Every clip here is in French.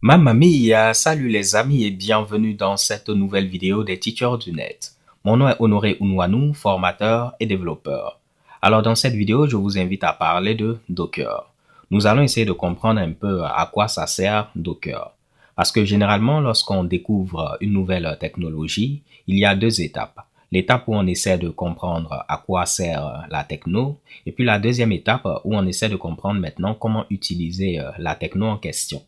Mamma mia, salut les amis et bienvenue dans cette nouvelle vidéo des Teachers du Net. Mon nom est Honoré Unwanu, formateur et développeur. Alors dans cette vidéo, je vous invite à parler de Docker. Nous allons essayer de comprendre un peu à quoi ça sert Docker. Parce que généralement, lorsqu'on découvre une nouvelle technologie, il y a deux étapes. L'étape où on essaie de comprendre à quoi sert la techno, et puis la deuxième étape où on essaie de comprendre maintenant comment utiliser la techno en question.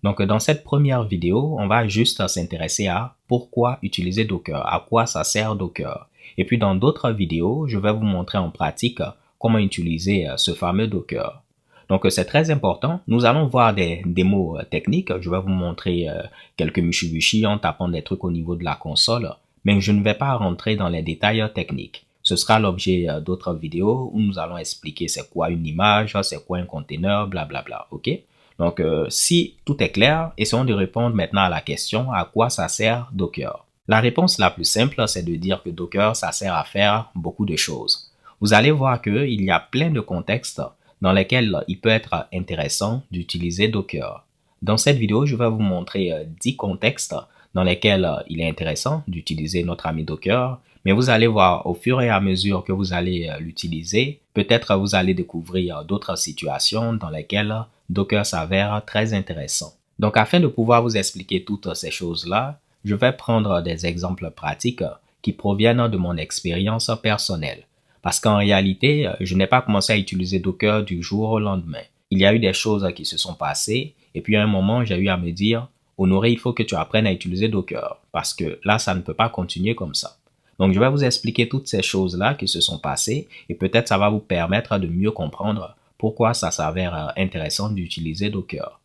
Donc, dans cette première vidéo, on va juste s'intéresser à pourquoi utiliser Docker, à quoi ça sert Docker. Et puis, dans d'autres vidéos, je vais vous montrer en pratique comment utiliser ce fameux Docker. Donc, c'est très important. Nous allons voir des démos techniques. Je vais vous montrer quelques Mitsubishi en tapant des trucs au niveau de la console. Mais je ne vais pas rentrer dans les détails techniques. Ce sera l'objet d'autres vidéos où nous allons expliquer c'est quoi une image, c'est quoi un container, blablabla. OK? Donc, si tout est clair, essayons de répondre maintenant à la question à quoi ça sert Docker. La réponse la plus simple, c'est de dire que Docker, ça sert à faire beaucoup de choses. Vous allez voir qu'il y a plein de contextes dans lesquels il peut être intéressant d'utiliser Docker. Dans cette vidéo, je vais vous montrer 10 contextes dans lesquels il est intéressant d'utiliser notre ami Docker, mais vous allez voir au fur et à mesure que vous allez l'utiliser, peut-être vous allez découvrir d'autres situations dans lesquelles Docker s'avère très intéressant. Donc, afin de pouvoir vous expliquer toutes ces choses-là, je vais prendre des exemples pratiques qui proviennent de mon expérience personnelle. Parce qu'en réalité, je n'ai pas commencé à utiliser Docker du jour au lendemain. Il y a eu des choses qui se sont passées et puis à un moment, j'ai eu à me dire, Honoré, il faut que tu apprennes à utiliser Docker parce que là, ça ne peut pas continuer comme ça. Donc, je vais vous expliquer toutes ces choses-là qui se sont passées et peut-être ça va vous permettre de mieux comprendre pourquoi ça s'avère intéressant d'utiliser Docker.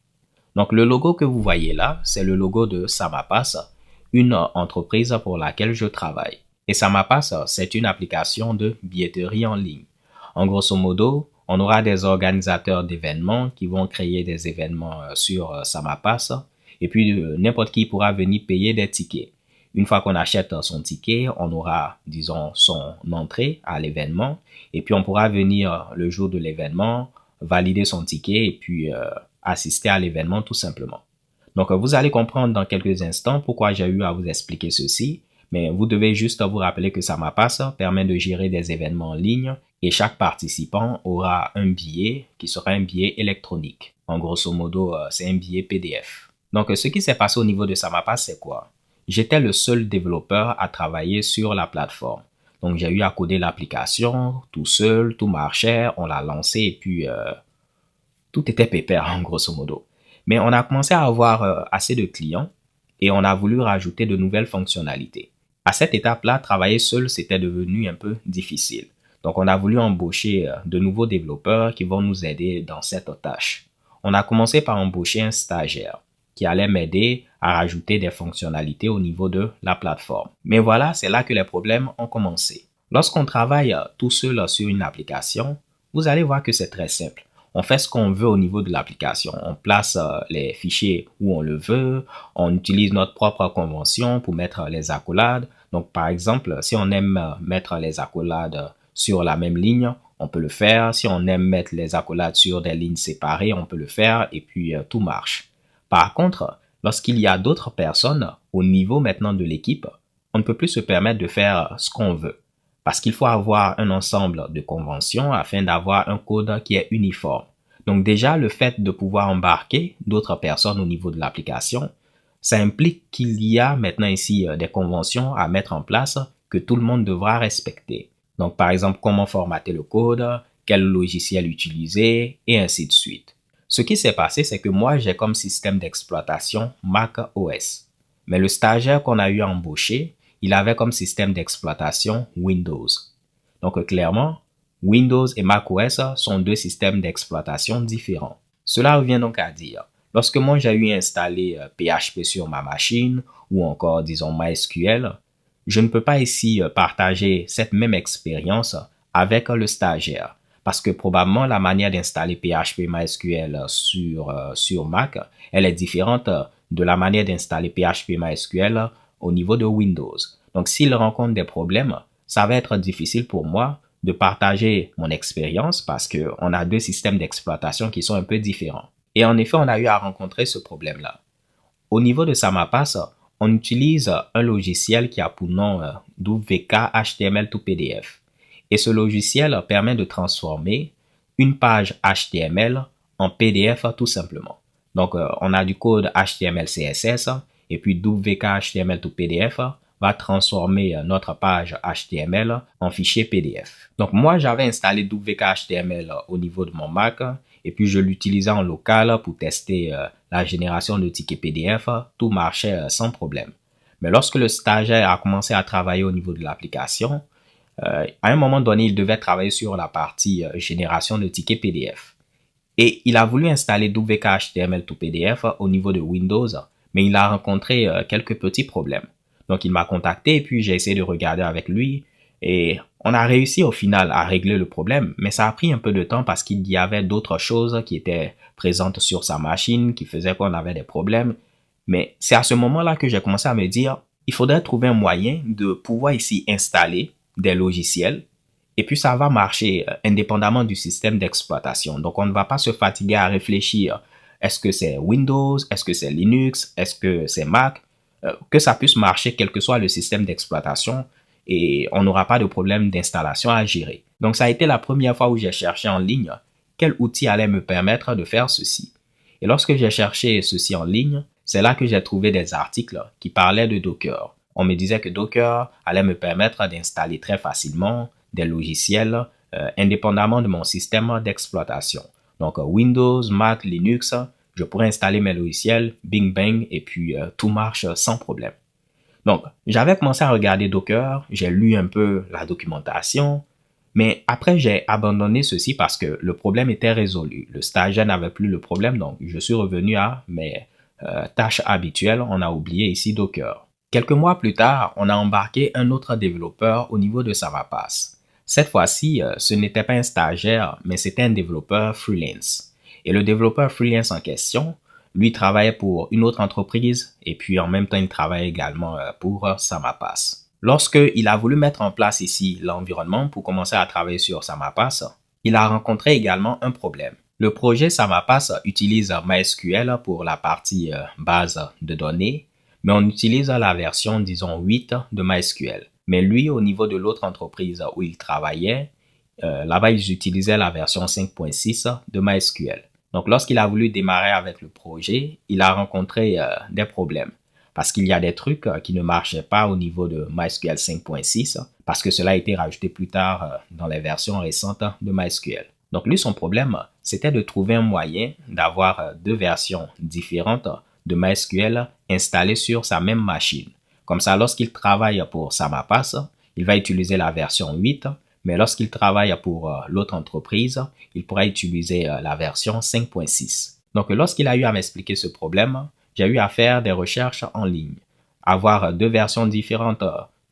Donc, le logo que vous voyez là, c'est le logo de Samapas, une entreprise pour laquelle je travaille. Et Samapas, c'est une application de billetterie en ligne. En grosso modo, on aura des organisateurs d'événements qui vont créer des événements sur Samapas et puis n'importe qui pourra venir payer des tickets. Une fois qu'on achète son ticket, on aura, disons, son entrée à l'événement et puis on pourra venir le jour de l'événement, valider son ticket et puis assister à l'événement tout simplement. Donc, vous allez comprendre dans quelques instants pourquoi j'ai eu à vous expliquer ceci, mais vous devez juste vous rappeler que Samapas permet de gérer des événements en ligne et chaque participant aura un billet qui sera un billet électronique. En grosso modo, c'est un billet PDF. Donc, ce qui s'est passé au niveau de Samapas, c'est quoi? J'étais le seul développeur à travailler sur la plateforme. Donc, j'ai eu à coder l'application tout seul, tout marchait, on l'a lancé et puis tout était pépère en grosso modo. Mais on a commencé à avoir assez de clients et on a voulu rajouter de nouvelles fonctionnalités. À cette étape-là, travailler seul, c'était devenu un peu difficile. Donc, on a voulu embaucher de nouveaux développeurs qui vont nous aider dans cette tâche. On a commencé par embaucher un stagiaire qui allait m'aider à rajouter des fonctionnalités au niveau de la plateforme. Mais voilà, c'est là que les problèmes ont commencé. Lorsqu'on travaille tout seul sur une application, vous allez voir que c'est très simple. On fait ce qu'on veut au niveau de l'application. On place les fichiers où on le veut. On utilise notre propre convention pour mettre les accolades. Donc, par exemple, si on aime mettre les accolades sur la même ligne, on peut le faire. Si on aime mettre les accolades sur des lignes séparées, on peut le faire et puis tout marche. Par contre, lorsqu'il y a d'autres personnes au niveau maintenant de l'équipe, on ne peut plus se permettre de faire ce qu'on veut. Parce qu'il faut avoir un ensemble de conventions afin d'avoir un code qui est uniforme. Donc déjà, le fait de pouvoir embarquer d'autres personnes au niveau de l'application, ça implique qu'il y a maintenant ici des conventions à mettre en place que tout le monde devra respecter. Donc par exemple, comment formater le code, quel logiciel utiliser, et ainsi de suite. Ce qui s'est passé, c'est que moi, j'ai comme système d'exploitation Mac OS. Mais le stagiaire qu'on a eu à embaucher, il avait comme système d'exploitation Windows. Donc clairement, Windows et macOS sont deux systèmes d'exploitation différents. Cela revient donc à dire, lorsque moi j'ai eu installé PHP sur ma machine ou encore disons MySQL, je ne peux pas ici partager cette même expérience avec le stagiaire parce que probablement la manière d'installer PHP MySQL sur Mac, elle est différente de la manière d'installer PHP MySQL au niveau de Windows. Donc, s'il rencontre des problèmes, ça va être difficile pour moi de partager mon expérience parce qu'on a deux systèmes d'exploitation qui sont un peu différents. Et en effet, on a eu à rencontrer ce problème-là. Au niveau de SamaPass, on utilise un logiciel qui a pour nom WK HTML to PDF. Et ce logiciel permet de transformer une page HTML en PDF tout simplement. Donc, on a du code HTML CSS et puis WK HTML to PDF va transformer notre page HTML en fichier PDF. Donc, moi, j'avais installé WK HTML au niveau de mon Mac et puis je l'utilisais en local pour tester la génération de tickets PDF. Tout marchait sans problème. Mais lorsque le stagiaire a commencé à travailler au niveau de l'application, à un moment donné, il devait travailler sur la partie génération de tickets PDF. Et il a voulu installer WK HTML to PDF au niveau de Windows, mais il a rencontré quelques petits problèmes. Donc, il m'a contacté et puis j'ai essayé de regarder avec lui et on a réussi au final à régler le problème, mais ça a pris un peu de temps parce qu'il y avait d'autres choses qui étaient présentes sur sa machine qui faisaient qu'on avait des problèmes. Mais c'est à ce moment-là que j'ai commencé à me dire, il faudrait trouver un moyen de pouvoir ici installer des logiciels et puis ça va marcher indépendamment du système d'exploitation. Donc on ne va pas se fatiguer à réfléchir, est-ce que c'est Windows, est-ce que c'est Linux, est-ce que c'est Mac, que ça puisse marcher quel que soit le système d'exploitation et on n'aura pas de problème d'installation à gérer. Donc ça a été la première fois où j'ai cherché en ligne quel outil allait me permettre de faire ceci. Et lorsque j'ai cherché ceci en ligne, c'est là que j'ai trouvé des articles qui parlaient de Docker. On me disait que Docker allait me permettre d'installer très facilement des logiciels indépendamment de mon système d'exploitation. Donc Windows, Mac, Linux, je pourrais installer mes logiciels, bing bang, et puis tout marche sans problème. Donc, j'avais commencé à regarder Docker, j'ai lu un peu la documentation, mais après j'ai abandonné ceci parce que le problème était résolu. Le stagiaire n'avait plus le problème, donc je suis revenu à mes tâches habituelles. On a oublié ici Docker. Quelques mois plus tard, on a embarqué un autre développeur au niveau de SamaPass. Cette fois-ci, ce n'était pas un stagiaire, mais c'était un développeur freelance. Et le développeur freelance en question, lui travaillait pour une autre entreprise et puis en même temps, il travaillait également pour SamaPass. Lorsqu'il a voulu mettre en place ici l'environnement pour commencer à travailler sur SamaPass, il a rencontré également un problème. Le projet SamaPass utilise MySQL pour la partie base de données, mais on utilise la version, disons, 8 de MySQL. Mais lui, au niveau de l'autre entreprise où il travaillait, là-bas, ils utilisaient la version 5.6 de MySQL. Donc, lorsqu'il a voulu démarrer avec le projet, il a rencontré des problèmes parce qu'il y a des trucs qui ne marchaient pas au niveau de MySQL 5.6 parce que cela a été rajouté plus tard dans les versions récentes de MySQL. Donc, lui, son problème, c'était de trouver un moyen d'avoir deux versions différentes de MySQL installées sur sa même machine. Comme ça, lorsqu'il travaille pour SamaPass, il va utiliser la version 8, mais lorsqu'il travaille pour l'autre entreprise, il pourra utiliser la version 5.6. Donc, lorsqu'il a eu à m'expliquer ce problème, j'ai eu à faire des recherches en ligne, avoir deux versions différentes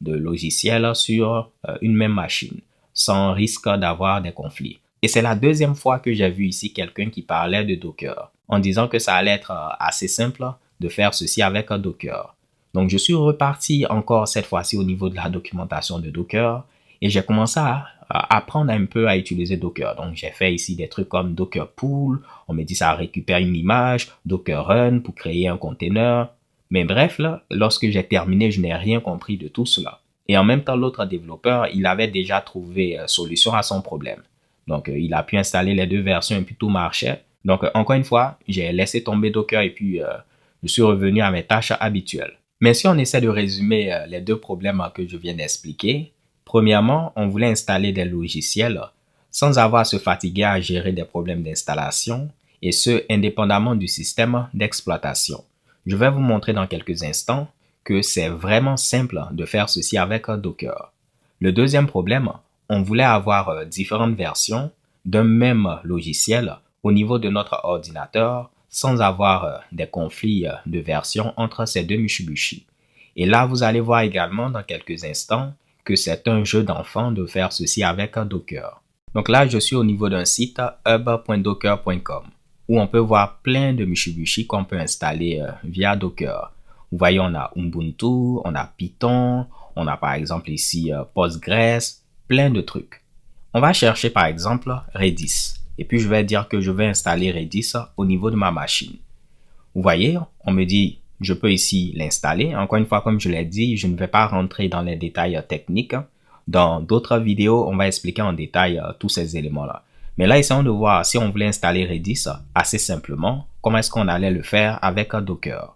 de logiciels sur une même machine, sans risque d'avoir des conflits. Et c'est la deuxième fois que j'ai vu ici quelqu'un qui parlait de Docker, en disant que ça allait être assez simple de faire ceci avec Docker. Donc, je suis reparti encore cette fois-ci au niveau de la documentation de Docker et j'ai commencé à apprendre un peu à utiliser Docker. Donc, j'ai fait ici des trucs comme Docker Pull, on me dit ça récupère une image, Docker Run pour créer un container. Mais bref, là, lorsque j'ai terminé, je n'ai rien compris de tout cela. Et en même temps, l'autre développeur, il avait déjà trouvé solution à son problème. Donc, il a pu installer les deux versions et puis tout marchait. Donc, encore une fois, j'ai laissé tomber Docker et puis je suis revenu à mes tâches habituelles. Mais si on essaie de résumer les deux problèmes que je viens d'expliquer, premièrement, on voulait installer des logiciels sans avoir à se fatiguer à gérer des problèmes d'installation et ce, indépendamment du système d'exploitation. Je vais vous montrer dans quelques instants que c'est vraiment simple de faire ceci avec Docker. Le deuxième problème, on voulait avoir différentes versions d'un même logiciel au niveau de notre ordinateur sans avoir des conflits de version entre ces deux Mitsubishi. Et là, vous allez voir également dans quelques instants que c'est un jeu d'enfant de faire ceci avec Docker. Donc là, je suis au niveau d'un site hub.docker.com où on peut voir plein de Mitsubishi qu'on peut installer via Docker. Vous voyez, on a Ubuntu, on a Python, on a par exemple ici Postgres, plein de trucs. On va chercher par exemple Redis. Et puis, je vais dire que je vais installer Redis au niveau de ma machine. Vous voyez, on me dit Je peux ici l'installer. Encore une fois, comme je l'ai dit, je ne vais pas rentrer dans les détails techniques. Dans d'autres vidéos, on va expliquer en détail tous ces éléments-là. Mais là, essayons de voir si on voulait installer Redis assez simplement, comment est-ce qu'on allait le faire avec Docker.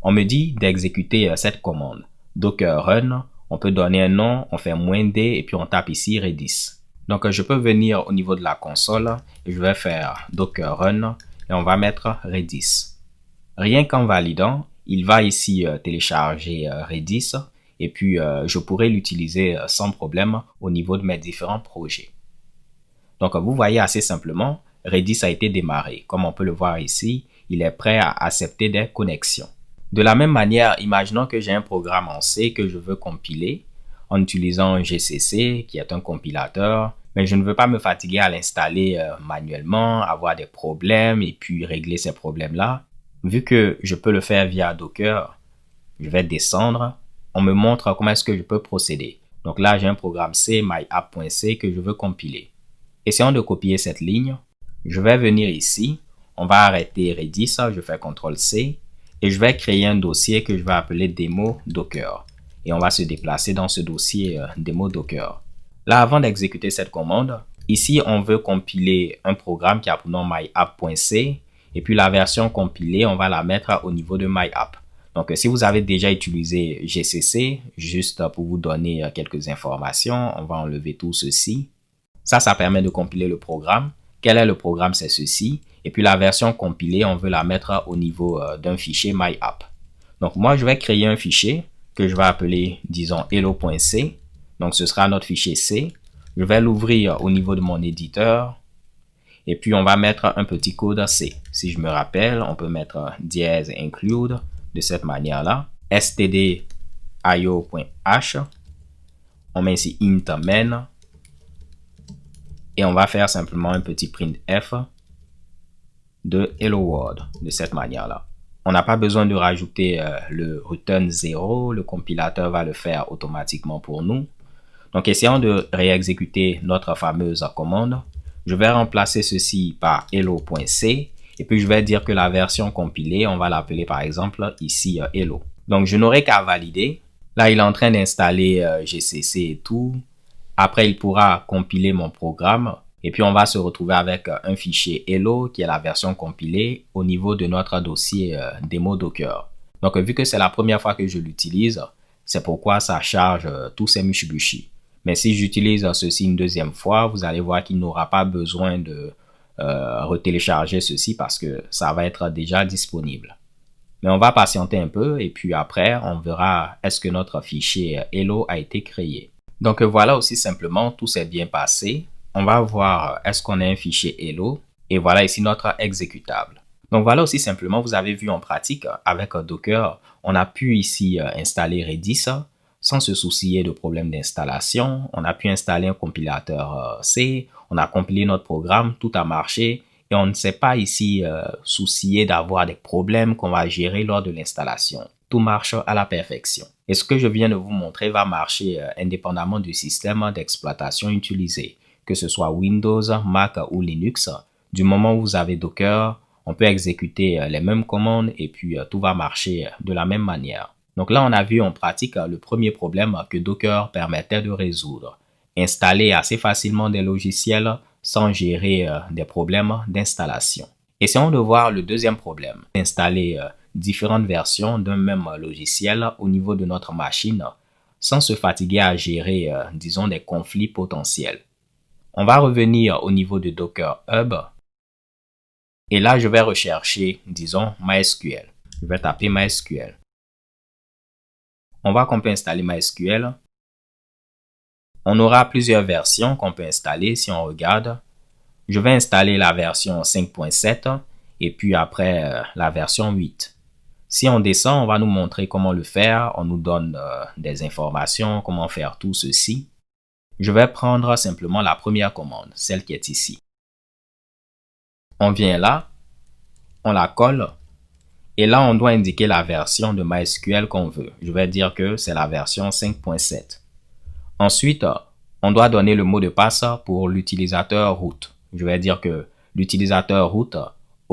On me dit d'exécuter cette commande. Docker run, on peut donner un nom, on fait -d et puis on tape ici Redis. Donc, je peux venir au niveau de la console et je vais faire Docker run et on va mettre Redis. Rien qu'en validant, il va ici télécharger Redis et puis je pourrai l'utiliser sans problème au niveau de mes différents projets. Donc, vous voyez assez simplement, Redis a été démarré. Comme on peut le voir ici, il est prêt à accepter des connexions. De la même manière, imaginons que j'ai un programme en C que je veux compiler en utilisant GCC, qui est un compilateur, mais je ne veux pas me fatiguer à l'installer manuellement, avoir des problèmes et puis régler ces problèmes-là. Vu que je peux le faire via Docker, je vais descendre. On me montre comment est-ce que je peux procéder. Donc là, j'ai un programme C, myapp.c que je veux compiler. Essayons de copier cette ligne. Je vais venir ici. On va arrêter Redis. Je fais CTRL-C. Et je vais créer un dossier que je vais appeler démo docker. Et on va se déplacer dans ce dossier démo docker. Là, avant d'exécuter cette commande, ici, on veut compiler un programme qui a pour nom myapp.c. Et puis la version compilée, on va la mettre au niveau de myapp. Donc, si vous avez déjà utilisé GCC, juste pour vous donner quelques informations, on va enlever tout ceci. Ça permet de compiler le programme. Quel est le programme? C'est ceci. Et puis la version compilée, on veut la mettre au niveau d'un fichier myapp. Donc, moi, je vais créer un fichier que je vais appeler, disons, hello.c. Donc, ce sera notre fichier C. Je vais l'ouvrir au niveau de mon éditeur. Et puis, on va mettre un petit code C. Si je me rappelle, on peut mettre -include de cette manière-là. stdio.h. On met ici int main. Et on va faire simplement un petit printf de hello world de cette manière-là. On n'a pas besoin de rajouter le return 0. Le compilateur va le faire automatiquement pour nous. Donc, essayons de réexécuter notre fameuse commande. Je vais remplacer ceci par hello.c et puis je vais dire que la version compilée, on va l'appeler par exemple ici hello. Donc, je n'aurai qu'à valider. Là, il est en train d'installer GCC et tout. Après, il pourra compiler mon programme et puis on va se retrouver avec un fichier hello qui est la version compilée au niveau de notre dossier démo docker. Donc, vu que c'est la première fois que je l'utilise, c'est pourquoi ça charge tous ces Mitsubishi. Mais si j'utilise ceci une deuxième fois, vous allez voir qu'il n'aura pas besoin de retélécharger ceci parce que ça va être déjà disponible. Mais on va patienter un peu et puis après, on verra est-ce que notre fichier hello a été créé. Donc voilà aussi simplement, tout s'est bien passé. On va voir est-ce qu'on a un fichier hello et voilà ici notre exécutable. Donc voilà aussi simplement, vous avez vu en pratique avec Docker, on a pu ici installer Redis sans se soucier de problèmes d'installation. On a pu installer un compilateur C, on a compilé notre programme, tout a marché et on ne s'est pas ici soucié d'avoir des problèmes qu'on va gérer lors de l'installation. Tout marche à la perfection. Et ce que je viens de vous montrer va marcher indépendamment du système d'exploitation utilisé, que ce soit Windows, Mac ou Linux. Du moment où vous avez Docker, on peut exécuter les mêmes commandes et puis tout va marcher de la même manière. Donc là, on a vu en pratique le premier problème que Docker permettait de résoudre. Installer assez facilement des logiciels sans gérer des problèmes d'installation. Essayons de voir le deuxième problème. Installer différentes versions d'un même logiciel au niveau de notre machine sans se fatiguer à gérer, disons, des conflits potentiels. On va revenir au niveau de Docker Hub et là, je vais rechercher, disons, MySQL. Je vais taper MySQL. On voit qu'on peut installer MySQL. On aura plusieurs versions qu'on peut installer si on regarde. Je vais installer la version 5.7 et puis après la version 8. Si on descend, on va nous montrer comment le faire. On nous donne des informations, comment faire tout ceci. Je vais prendre simplement la première commande, celle qui est ici. On vient là, on la colle et là, on doit indiquer la version de MySQL qu'on veut. Je vais dire que c'est la version 5.7. Ensuite, on doit donner le mot de passe pour l'utilisateur root. Je vais dire que l'utilisateur root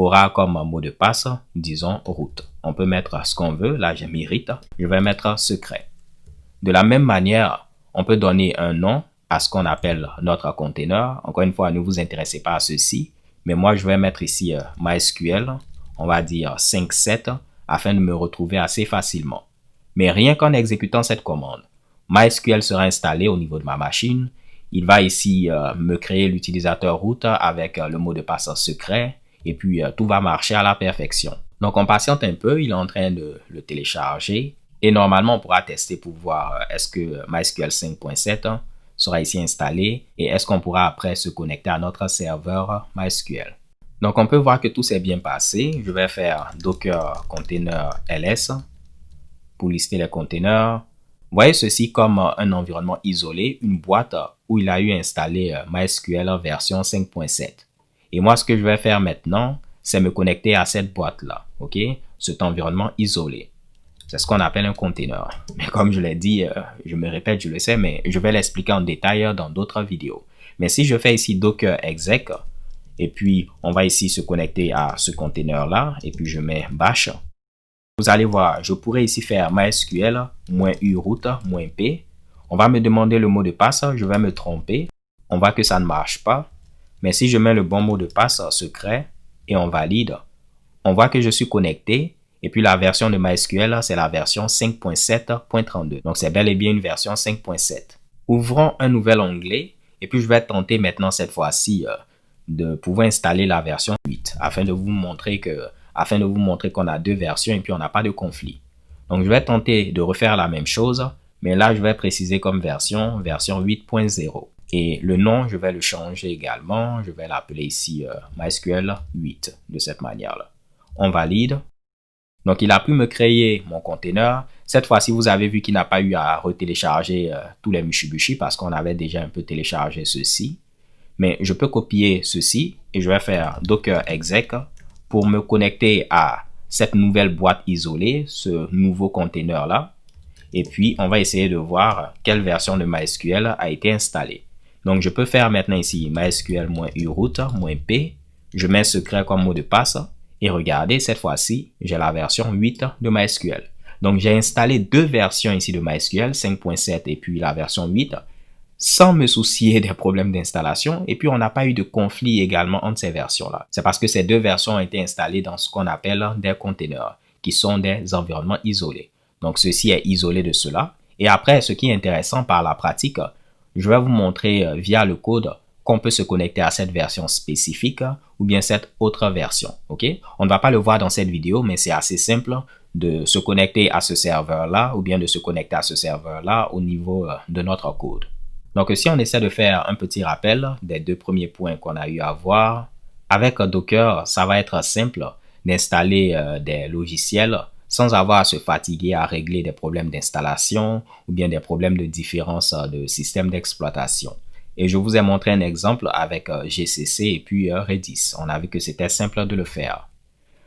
aura comme mot de passe, disons, route. On peut mettre ce qu'on veut. Là, j'ai mis Rite. Je vais mettre secret. De la même manière, on peut donner un nom à ce qu'on appelle notre conteneur. Encore une fois, ne vous intéressez pas à ceci. Mais moi, je vais mettre ici MySQL. On va dire 5.7 afin de me retrouver assez facilement. Mais rien qu'en exécutant cette commande, MySQL sera installé au niveau de ma machine. Il va ici me créer l'utilisateur route avec le mot de passe secret. Et puis, tout va marcher à la perfection. Donc, on patiente un peu. Il est en train de le télécharger. Et normalement, on pourra tester pour voir est-ce que MySQL 5.7 sera ici installé et est-ce qu'on pourra après se connecter à notre serveur MySQL. Donc, on peut voir que tout s'est bien passé. Je vais faire docker container ls pour lister les containers. Voyez ceci comme un environnement isolé, une boîte où il a eu installé MySQL version 5.7. Et moi, ce que je vais faire maintenant, c'est me connecter à cette boîte-là, ok? Cet environnement isolé. C'est ce qu'on appelle un container. Mais comme je l'ai dit, je me répète, je le sais, mais je vais l'expliquer en détail dans d'autres vidéos. Mais si je fais ici docker exec, et puis on va ici se connecter à ce container-là, et puis je mets bash, vous allez voir, je pourrais ici faire MySQL -u route -p. On va me demander le mot de passe, je vais me tromper. On voit que ça ne marche pas. Mais si je mets le bon mot de passe secret et on valide, on voit que je suis connecté. Et puis la version de MySQL, c'est la version 5.7.32. Donc c'est bel et bien une version 5.7. Ouvrons un nouvel onglet. Et puis je vais tenter maintenant cette fois-ci de pouvoir installer la version 8 afin de vous montrer qu'on a deux versions et puis on n'a pas de conflit. Donc je vais tenter de refaire la même chose. Mais là, je vais préciser comme version 8.0. Et le nom, je vais le changer également. Je vais l'appeler ici MySQL 8 de cette manière-là. On valide. Donc, il a pu me créer mon conteneur. Cette fois-ci, vous avez vu qu'il n'a pas eu à retélécharger tous les Mushibushi parce qu'on avait déjà un peu téléchargé ceci. Mais je peux copier ceci et je vais faire docker exec pour me connecter à cette nouvelle boîte isolée, ce nouveau conteneur-là. Et puis, on va essayer de voir quelle version de MySQL a été installée. Donc, je peux faire maintenant ici MySQL -u route -p. Je mets secret comme mot de passe. Et regardez, cette fois-ci, j'ai la version 8 de MySQL. Donc, j'ai installé deux versions ici de MySQL, 5.7 et puis la version 8, sans me soucier des problèmes d'installation. Et puis, on n'a pas eu de conflit également entre ces versions-là. C'est parce que ces deux versions ont été installées dans ce qu'on appelle des containers, qui sont des environnements isolés. Donc, ceci est isolé de cela. Et après, ce qui est intéressant par la pratique, je vais vous montrer via le code qu'on peut se connecter à cette version spécifique ou bien cette autre version. Ok? On ne va pas le voir dans cette vidéo, mais c'est assez simple de se connecter à ce serveur-là ou bien de se connecter à ce serveur-là au niveau de notre code. Donc, si on essaie de faire un petit rappel des deux premiers points qu'on a eu à voir, avec Docker, ça va être simple d'installer des logiciels sans avoir à se fatiguer à régler des problèmes d'installation ou bien des problèmes de différence de système d'exploitation. Et je vous ai montré un exemple avec GCC et puis Redis. On a vu que c'était simple de le faire.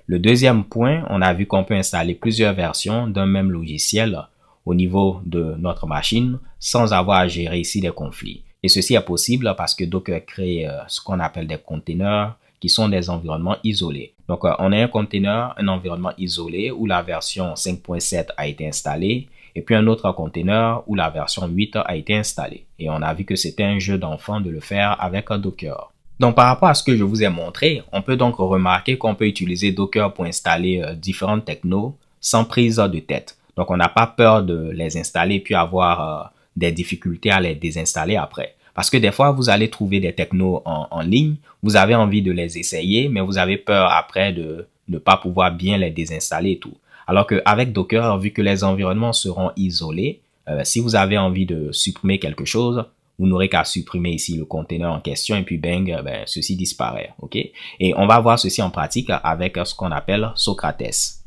Le deuxième point, on a vu qu'on peut installer plusieurs versions d'un même logiciel au niveau de notre machine sans avoir à gérer ici des conflits. Et ceci est possible parce que Docker crée ce qu'on appelle des containers qui sont des environnements isolés. Donc, on a un container, un environnement isolé où la version 5.7 a été installée et puis un autre container où la version 8 a été installée. Et on a vu que c'était un jeu d'enfant de le faire avec Docker. Donc, par rapport à ce que je vous ai montré, on peut donc remarquer qu'on peut utiliser Docker pour installer différentes technos sans prise de tête. Donc, on n'a pas peur de les installer puis avoir des difficultés à les désinstaller après. Parce que des fois, vous allez trouver des technos en ligne, vous avez envie de les essayer, mais vous avez peur après de ne pas pouvoir bien les désinstaller et tout. Alors qu'avec Docker, vu que les environnements seront isolés, si vous avez envie de supprimer quelque chose, vous n'aurez qu'à supprimer ici le conteneur en question et puis bang, ceci disparaît. Ok? Et on va voir ceci en pratique avec ce qu'on appelle Socrates.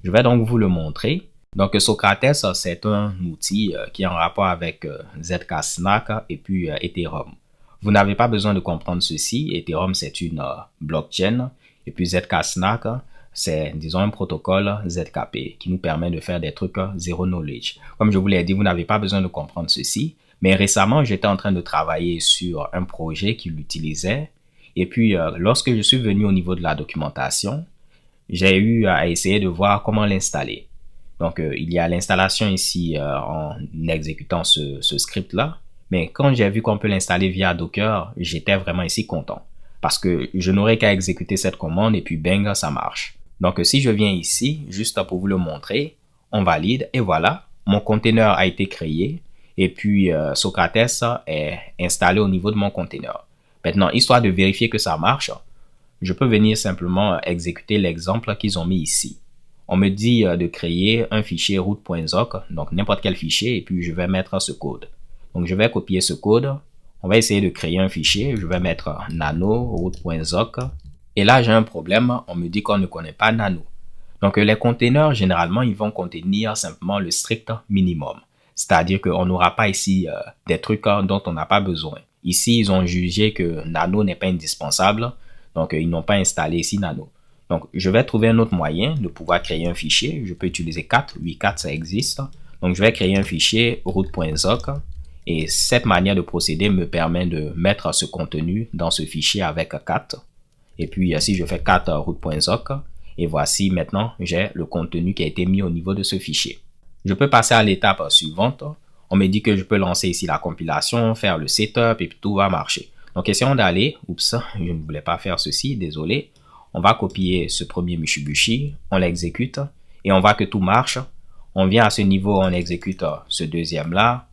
Je vais donc vous le montrer. Donc, Socrates, c'est un outil qui est en rapport avec Zk-Snark et puis Ethereum. Vous n'avez pas besoin de comprendre ceci. Ethereum, c'est une blockchain. Et puis Zk-Snark, c'est, disons, un protocole ZKP qui nous permet de faire des trucs zero knowledge. Comme je vous l'ai dit, vous n'avez pas besoin de comprendre ceci. Mais récemment, j'étais en train de travailler sur un projet qui l'utilisait. Et puis, lorsque je suis venu au niveau de la documentation, j'ai eu à essayer de voir comment l'installer. Donc, il y a l'installation ici en exécutant ce script-là. Mais quand j'ai vu qu'on peut l'installer via Docker, j'étais vraiment ici content. Parce que je n'aurais qu'à exécuter cette commande et puis bang, ça marche. Donc, si je viens ici, juste pour vous le montrer, on valide et voilà, mon conteneur a été créé et puis Socrates est installé au niveau de mon conteneur. Maintenant, histoire de vérifier que ça marche, je peux venir simplement exécuter l'exemple qu'ils ont mis ici. On me dit de créer un fichier root.zoc, donc n'importe quel fichier, et puis je vais mettre ce code. Donc je vais copier ce code, on va essayer de créer un fichier, je vais mettre nano root.zoc, et là j'ai un problème, on me dit qu'on ne connaît pas nano. Donc les conteneurs, généralement, ils vont contenir simplement le strict minimum. C'est-à-dire qu'on n'aura pas ici des trucs dont on n'a pas besoin. Ici, ils ont jugé que nano n'est pas indispensable, donc ils n'ont pas installé ici nano. Donc je vais trouver un autre moyen de pouvoir créer un fichier. Je peux utiliser cat, oui cat ça existe. Donc je vais créer un fichier root.zoc et cette manière de procéder me permet de mettre ce contenu dans ce fichier avec cat. Et puis si je fais cat root.zoc, et voici maintenant j'ai le contenu qui a été mis au niveau de ce fichier. Je peux passer à l'étape suivante. On me dit que je peux lancer ici la compilation, faire le setup et puis tout va marcher. Donc essayons d'aller, oups, je ne voulais pas faire ceci, désolé. On va copier ce premier Mitsubishi, on l'exécute et on voit que tout marche. On vient à ce niveau, on exécute ce deuxième là,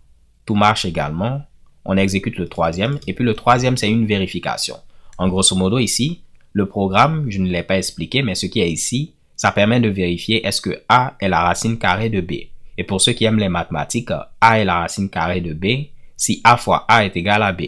tout marche également. On exécute le troisième et puis le troisième c'est une vérification. En grosso modo ici, le programme, je ne l'ai pas expliqué, mais ce qui est ici, ça permet de vérifier est-ce que A est la racine carrée de B. Et pour ceux qui aiment les mathématiques, A est la racine carrée de B si A fois A est égal à B.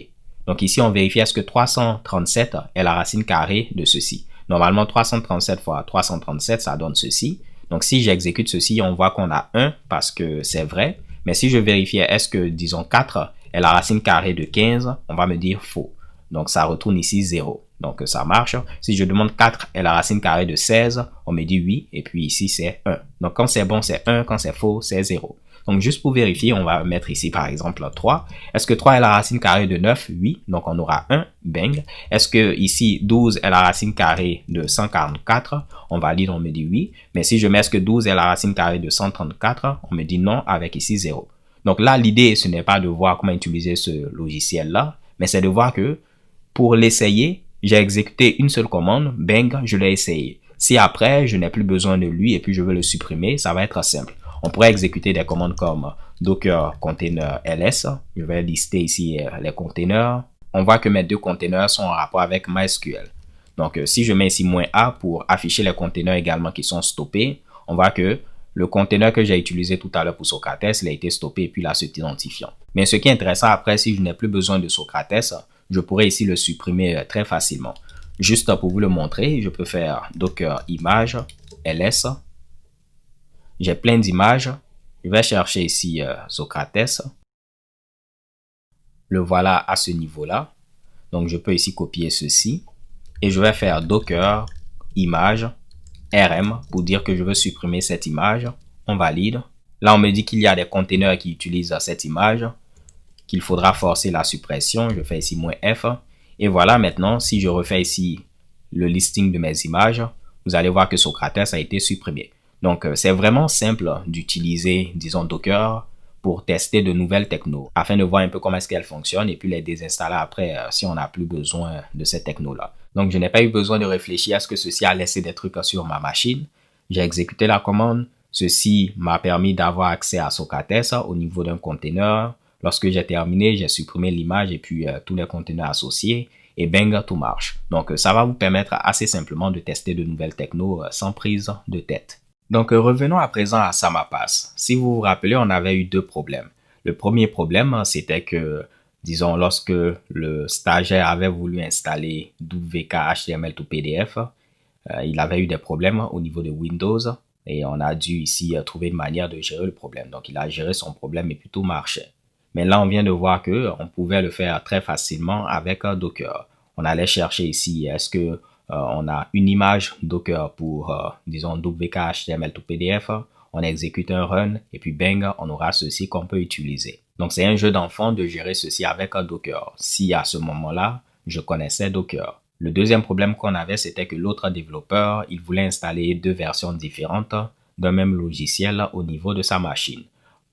Donc ici, on vérifie est-ce que 337 est la racine carrée de ceci. Normalement, 337 fois 337, ça donne ceci. Donc si j'exécute ceci, on voit qu'on a 1 parce que c'est vrai. Mais si je vérifiais est-ce que, disons, 4 est la racine carrée de 15, on va me dire faux. Donc ça retourne ici 0. Donc ça marche. Si je demande 4 est la racine carrée de 16, on me dit oui. Et puis ici c'est 1. Donc quand c'est bon c'est 1, quand c'est faux c'est 0. Donc juste pour vérifier, on va mettre ici par exemple 3. Est-ce que 3 est la racine carrée de 9? Oui. Donc on aura 1. Bang. Est-ce que ici 12 est la racine carrée de 144? On valide, on me dit oui. Mais si je mets est-ce que 12 est la racine carrée de 134? On me dit non avec ici 0. Donc là l'idée ce n'est pas de voir comment utiliser ce logiciel là, mais c'est de voir que pour l'essayer, j'ai exécuté une seule commande, bang, je l'ai essayé. Si après, je n'ai plus besoin de lui et puis je veux le supprimer, ça va être simple. On pourrait exécuter des commandes comme docker container ls. Je vais lister ici les containers. On voit que mes deux containers sont en rapport avec MySQL. Donc, si je mets ici "-a" pour afficher les containers également qui sont stoppés, on voit que le container que j'ai utilisé tout à l'heure pour Socrates, il a été stoppé et puis là, cet identifiant. Mais ce qui est intéressant après, si je n'ai plus besoin de Socrates, je pourrais ici le supprimer très facilement. Juste pour vous le montrer, je peux faire docker image ls. J'ai plein d'images. Je vais chercher ici Socrates. Le voilà à ce niveau-là. Donc je peux ici copier ceci. Et je vais faire docker image rm pour dire que je veux supprimer cette image. On valide. Là, on me dit qu'il y a des containers qui utilisent cette image, qu'il faudra forcer la suppression. Je fais ici "-f". Et voilà, maintenant, si je refais ici le listing de mes images, vous allez voir que Socrates a été supprimé. Donc, c'est vraiment simple d'utiliser, disons, Docker pour tester de nouvelles technos, afin de voir un peu comment est-ce qu'elles fonctionnent et puis les désinstaller après si on n'a plus besoin de ces technos-là. Donc, je n'ai pas eu besoin de réfléchir à ce que ceci a laissé des trucs sur ma machine. J'ai exécuté la commande. Ceci m'a permis d'avoir accès à Socrates au niveau d'un container. Lorsque j'ai terminé, j'ai supprimé l'image et puis tous les conteneurs associés et bang, tout marche. Donc, ça va vous permettre assez simplement de tester de nouvelles technos sans prise de tête. Donc, revenons à présent à SamaPass. Si vous vous rappelez, on avait eu deux problèmes. Le premier problème, c'était que, disons, lorsque le stagiaire avait voulu installer WK HTML to PDF, il avait eu des problèmes au niveau de Windows et on a dû ici trouver une manière de gérer le problème. Donc, il a géré son problème et puis tout marchait. Mais là, on vient de voir que on pouvait le faire très facilement avec Docker. On allait chercher ici, est-ce que on a une image Docker pour, disons, WK HTML to PDF. On exécute un run et puis bang, on aura ceci qu'on peut utiliser. Donc, c'est un jeu d'enfant de gérer ceci avec Docker. Si à ce moment-là, je connaissais Docker. Le deuxième problème qu'on avait, c'était que l'autre développeur, il voulait installer deux versions différentes d'un même logiciel au niveau de sa machine,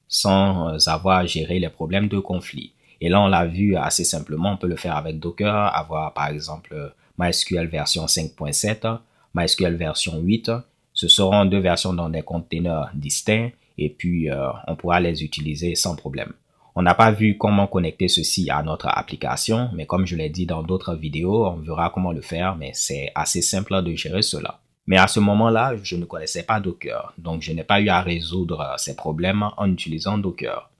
sans avoir à gérer les problèmes de conflit. Et là, on l'a vu assez simplement, on peut le faire avec Docker, avoir par exemple MySQL version 5.7, MySQL version 8. Ce seront deux versions dans des containers distincts et puis on pourra les utiliser sans problème. On n'a pas vu comment connecter ceci à notre application, mais comme je l'ai dit dans d'autres vidéos, on verra comment le faire, mais c'est assez simple de gérer cela. Mais à ce moment-là, je ne connaissais pas Docker, donc je n'ai pas eu à résoudre ces problèmes en utilisant Docker.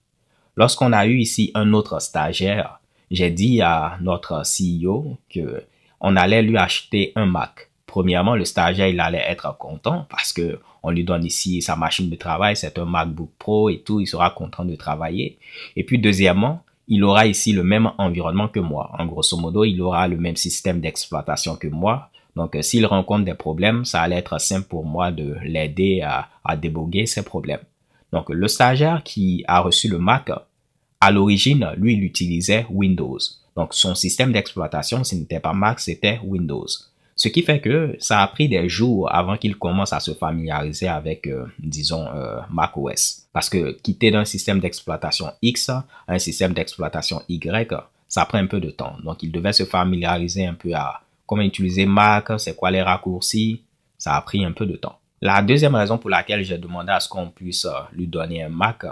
Lorsqu'on a eu ici un autre stagiaire, j'ai dit à notre CEO que on allait lui acheter un Mac. Premièrement, le stagiaire, il allait être content parce que on lui donne ici sa machine de travail, c'est un MacBook Pro et tout, il sera content de travailler. Et puis deuxièmement, il aura ici le même environnement que moi. En grosso modo, il aura le même système d'exploitation que moi. Donc, s'il rencontre des problèmes, ça allait être simple pour moi de l'aider à déboguer ses problèmes. Donc, le stagiaire qui a reçu le Mac, à l'origine, lui, il utilisait Windows. Donc, son système d'exploitation, ce n'était pas Mac, c'était Windows. Ce qui fait que ça a pris des jours avant qu'il commence à se familiariser avec, disons, macOS. Parce que quitter d'un système d'exploitation X à un système d'exploitation Y, ça prend un peu de temps. Donc, il devait se familiariser un peu à comment utiliser Mac, c'est quoi les raccourcis. Ça a pris un peu de temps. La deuxième raison pour laquelle j'ai demandé à ce qu'on puisse lui donner un Mac,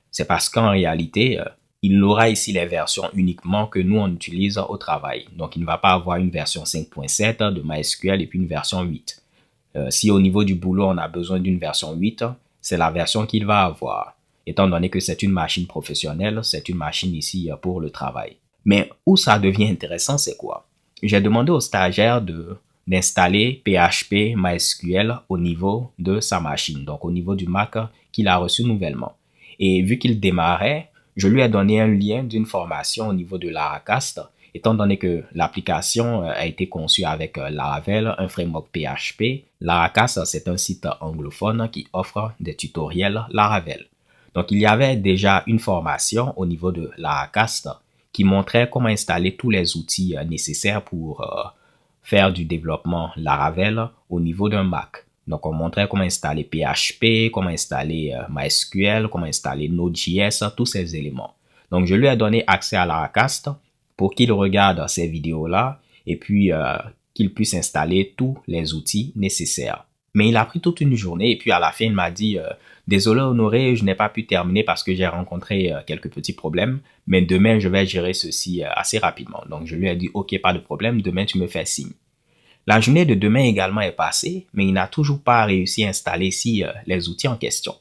c'est parce qu'en réalité, il aura ici les versions uniquement que nous on utilise au travail. Donc, il ne va pas avoir une version 5.7 de MySQL et puis une version 8. Si au niveau du boulot, on a besoin d'une version 8, c'est la version qu'il va avoir. Étant donné que c'est une machine professionnelle, c'est une machine ici pour le travail. Mais où ça devient intéressant, c'est quoi? J'ai demandé au stagiaire d'installer PHP MySQL au niveau de sa machine, donc au niveau du Mac qu'il a reçu nouvellement. Et vu qu'il démarrait, je lui ai donné un lien d'une formation au niveau de Laracast, étant donné que l'application a été conçue avec Laravel, un framework PHP. Laracast, c'est un site anglophone qui offre des tutoriels Laravel. Donc, il y avait déjà une formation au niveau de Laracast qui montrait comment installer tous les outils nécessaires pour faire du développement Laravel au niveau d'un Mac. Donc, on montrait comment installer PHP, comment installer MySQL, comment installer Node.js, tous ces éléments. Donc, je lui ai donné accès à Laracast pour qu'il regarde ces vidéos-là et puis qu'il puisse installer tous les outils nécessaires. Mais il a pris toute une journée et puis à la fin, il m'a dit désolé Honoré, je n'ai pas pu terminer parce que j'ai rencontré quelques petits problèmes, mais demain, je vais gérer ceci assez rapidement. Donc, je lui ai dit ok, pas de problème, demain, tu me fais signe. La journée de demain également est passée, mais il n'a toujours pas réussi à installer ici les outils en question.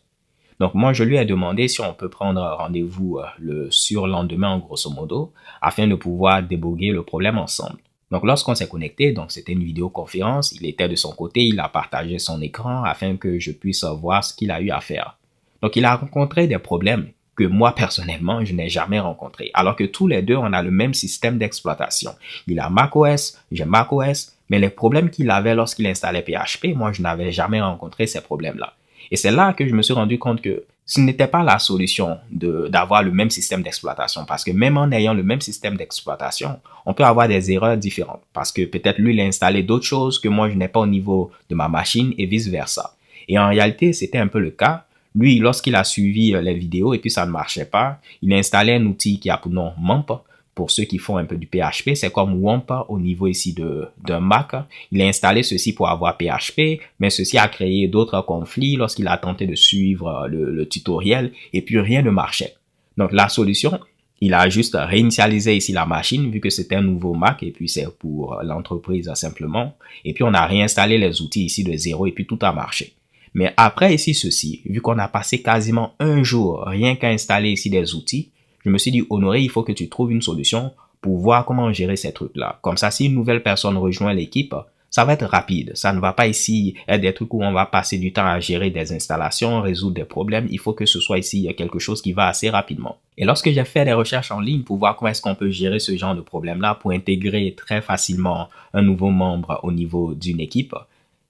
Donc moi, je lui ai demandé si on peut prendre rendez-vous le surlendemain en grosso modo, afin de pouvoir déboguer le problème ensemble. Donc lorsqu'on s'est connecté, donc c'était une vidéoconférence, il était de son côté, il a partagé son écran afin que je puisse voir ce qu'il a eu à faire. Donc il a rencontré des problèmes que moi personnellement, je n'ai jamais rencontrés. Alors que tous les deux, on a le même système d'exploitation. Il a macOS, j'ai macOS, mais les problèmes qu'il avait lorsqu'il installait PHP, moi, je n'avais jamais rencontré ces problèmes-là. Et c'est là que je me suis rendu compte que ce n'était pas la solution d'avoir le même système d'exploitation. Parce que même en ayant le même système d'exploitation, on peut avoir des erreurs différentes. Parce que peut-être lui, il a installé d'autres choses que moi, je n'ai pas au niveau de ma machine et vice-versa. Et en réalité, c'était un peu le cas. Lui, lorsqu'il a suivi les vidéos et puis ça ne marchait pas, il a installé un outil qui a pour nom MAMP. Pour ceux qui font un peu du PHP, c'est comme WAMP au niveau ici d'un Mac. Il a installé ceci pour avoir PHP, mais ceci a créé d'autres conflits lorsqu'il a tenté de suivre le tutoriel et puis rien ne marchait. Donc la solution, il a juste réinitialisé ici la machine vu que c'était un nouveau Mac et puis c'est pour l'entreprise simplement. Et puis on a réinstallé les outils ici de zéro et puis tout a marché. Mais après ici ceci, vu qu'on a passé quasiment un jour rien qu'à installer ici des outils, je me suis dit, Honoré, il faut que tu trouves une solution pour voir comment gérer ces trucs-là. Comme ça, si une nouvelle personne rejoint l'équipe, ça va être rapide. Ça ne va pas ici être des trucs où on va passer du temps à gérer des installations, résoudre des problèmes. Il faut que ce soit ici quelque chose qui va assez rapidement. Et lorsque j'ai fait des recherches en ligne pour voir comment est-ce qu'on peut gérer ce genre de problème-là pour intégrer très facilement un nouveau membre au niveau d'une équipe,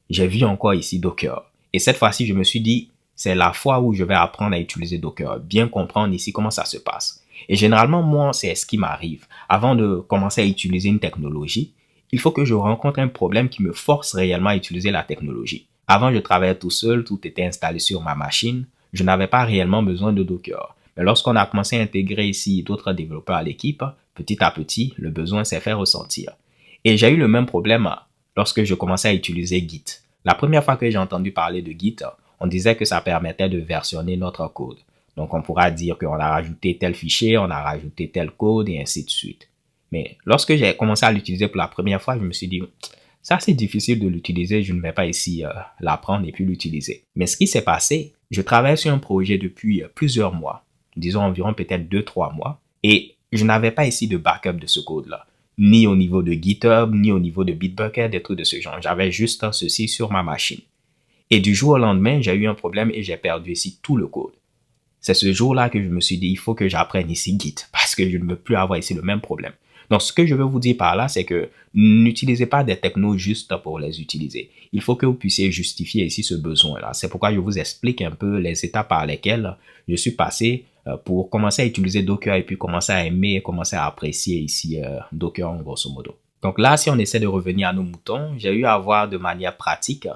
j'ai vu encore ici Docker. Et cette fois-ci, je me suis dit, c'est la fois où je vais apprendre à utiliser Docker, bien comprendre ici comment ça se passe. Et généralement, moi, c'est ce qui m'arrive. Avant de commencer à utiliser une technologie, il faut que je rencontre un problème qui me force réellement à utiliser la technologie. Avant, je travaillais tout seul, tout était installé sur ma machine. Je n'avais pas réellement besoin de Docker. Mais lorsqu'on a commencé à intégrer ici d'autres développeurs à l'équipe, petit à petit, le besoin s'est fait ressentir. Et j'ai eu le même problème lorsque je commençais à utiliser Git. La première fois que j'ai entendu parler de Git, on disait que ça permettait de versionner notre code. Donc, on pourra dire qu'on a rajouté tel fichier, on a rajouté tel code et ainsi de suite. Mais lorsque j'ai commencé à l'utiliser pour la première fois, je me suis dit, c'est assez difficile de l'utiliser, je ne vais pas ici l'apprendre et puis l'utiliser. Mais ce qui s'est passé, je travaillais sur un projet depuis plusieurs mois, disons environ peut-être 2-3 mois, et je n'avais pas ici de backup de ce code-là, ni au niveau de GitHub, ni au niveau de Bitbucket, des trucs de ce genre. J'avais juste ceci sur ma machine. Et du jour au lendemain, j'ai eu un problème et j'ai perdu ici tout le code. C'est ce jour-là que je me suis dit, il faut que j'apprenne ici Git parce que je ne veux plus avoir ici le même problème. Donc, ce que je veux vous dire par là, c'est que n'utilisez pas des technos juste pour les utiliser. Il faut que vous puissiez justifier ici ce besoin-là. C'est pourquoi je vous explique un peu les étapes par lesquelles je suis passé pour commencer à utiliser Docker et puis commencer à aimer, commencer à apprécier ici Docker en grosso modo. Donc là, si on essaie de revenir à nos moutons, j'ai eu à voir de manière pratique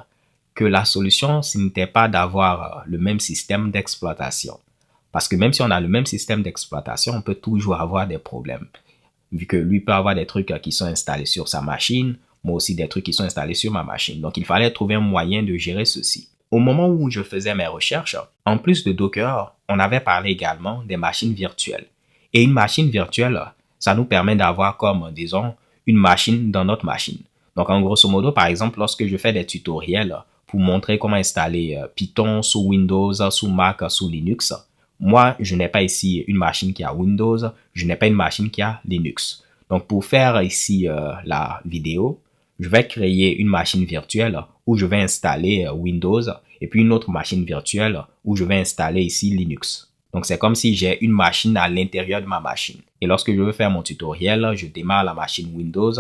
que la solution, ce n'était pas d'avoir le même système d'exploitation. Parce que même si on a le même système d'exploitation, on peut toujours avoir des problèmes. Vu que lui peut avoir des trucs qui sont installés sur sa machine, moi aussi des trucs qui sont installés sur ma machine. Donc il fallait trouver un moyen de gérer ceci. Au moment où je faisais mes recherches, en plus de Docker, on avait parlé également des machines virtuelles. Et une machine virtuelle, ça nous permet d'avoir comme, disons, une machine dans notre machine. Donc en grosso modo, par exemple, lorsque je fais des tutoriels pour montrer comment installer Python sous Windows, sous Mac, sous Linux, moi, je n'ai pas ici une machine qui a Windows, je n'ai pas une machine qui a Linux. Donc, pour faire ici la vidéo, je vais créer une machine virtuelle où je vais installer Windows et puis une autre machine virtuelle où je vais installer ici Linux. Donc, c'est comme si j'ai une machine à l'intérieur de ma machine. Et lorsque je veux faire mon tutoriel, je démarre la machine Windows,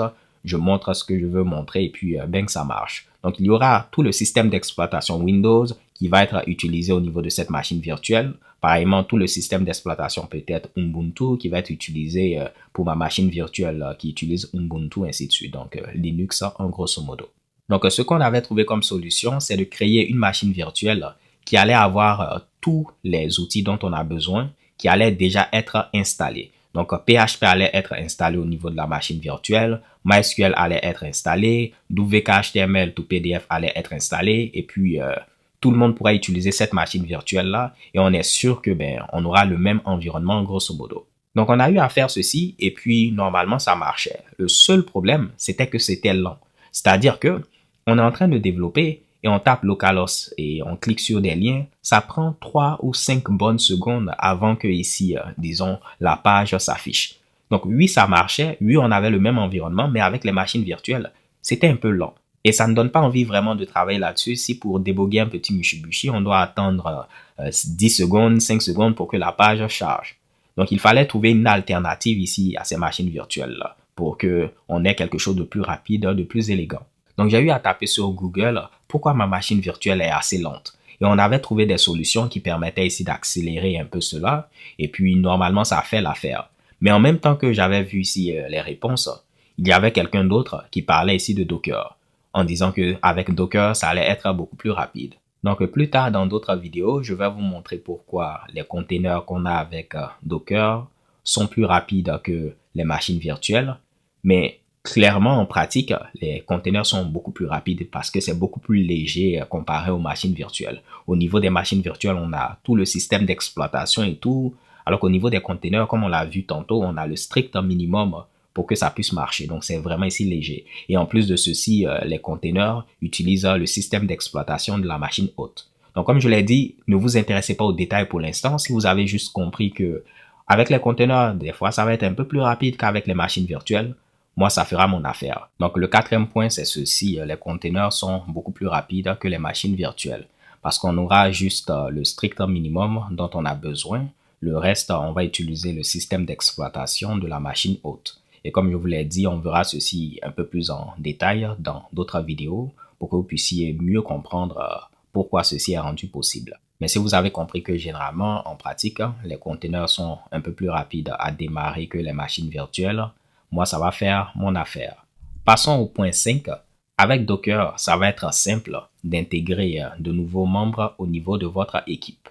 je montre ce que je veux montrer et puis ben que ça marche. Donc, il y aura tout le système d'exploitation Windows qui va être utilisé au niveau de cette machine virtuelle. Pareillement, tout le système d'exploitation peut être Ubuntu qui va être utilisé pour ma machine virtuelle qui utilise Ubuntu, ainsi de suite. Donc, Linux en grosso modo. Donc, ce qu'on avait trouvé comme solution, c'est de créer une machine virtuelle qui allait avoir tous les outils dont on a besoin, qui allaient déjà être installés. Donc, PHP allait être installé au niveau de la machine virtuelle, MySQL allait être installé, WKHTML to PDF allait être installé, et puis tout le monde pourra utiliser cette machine virtuelle-là, et on est sûr que on aura le même environnement grosso modo. Donc, on a eu à faire ceci, et puis normalement, ça marchait. Le seul problème, c'était que c'était lent. C'est-à-dire que on est en train de développer, et on tape localhost et on clique sur des liens, ça prend 3 ou 5 bonnes secondes avant que ici, disons, la page s'affiche. Donc oui, ça marchait, oui, on avait le même environnement, mais avec les machines virtuelles, c'était un peu lent. Et ça ne donne pas envie vraiment de travailler là-dessus si pour déboguer un petit Mitsubishi, on doit attendre 10 secondes, 5 secondes pour que la page charge. Donc il fallait trouver une alternative ici à ces machines virtuelles-là pour qu'on ait quelque chose de plus rapide, de plus élégant. Donc, j'ai eu à taper sur Google pourquoi ma machine virtuelle est assez lente. Et on avait trouvé des solutions qui permettaient ici d'accélérer un peu cela. Et puis, normalement, ça a fait l'affaire. Mais en même temps que j'avais vu ici les réponses, il y avait quelqu'un d'autre qui parlait ici de Docker, en disant qu'avec Docker, ça allait être beaucoup plus rapide. Donc, plus tard dans d'autres vidéos, je vais vous montrer pourquoi les containers qu'on a avec Docker sont plus rapides que les machines virtuelles. Mais clairement, en pratique, les containers sont beaucoup plus rapides parce que c'est beaucoup plus léger comparé aux machines virtuelles. Au niveau des machines virtuelles, on a tout le système d'exploitation et tout, alors qu'au niveau des containers, comme on l'a vu tantôt, on a le strict minimum pour que ça puisse marcher. Donc, c'est vraiment ici léger. Et en plus de ceci, les containers utilisent le système d'exploitation de la machine hôte. Donc, comme je l'ai dit, ne vous intéressez pas aux détails pour l'instant. Si vous avez juste compris que avec les containers, des fois, ça va être un peu plus rapide qu'avec les machines virtuelles, moi, ça fera mon affaire. Donc, le quatrième point, c'est ceci. Les containers sont beaucoup plus rapides que les machines virtuelles parce qu'on aura juste le strict minimum dont on a besoin. Le reste, on va utiliser le système d'exploitation de la machine hôte. Et comme je vous l'ai dit, on verra ceci un peu plus en détail dans d'autres vidéos pour que vous puissiez mieux comprendre pourquoi ceci est rendu possible. Mais si vous avez compris que généralement, en pratique, les containers sont un peu plus rapides à démarrer que les machines virtuelles, moi, ça va faire mon affaire. Passons au point 5. Avec Docker, ça va être simple d'intégrer de nouveaux membres au niveau de votre équipe.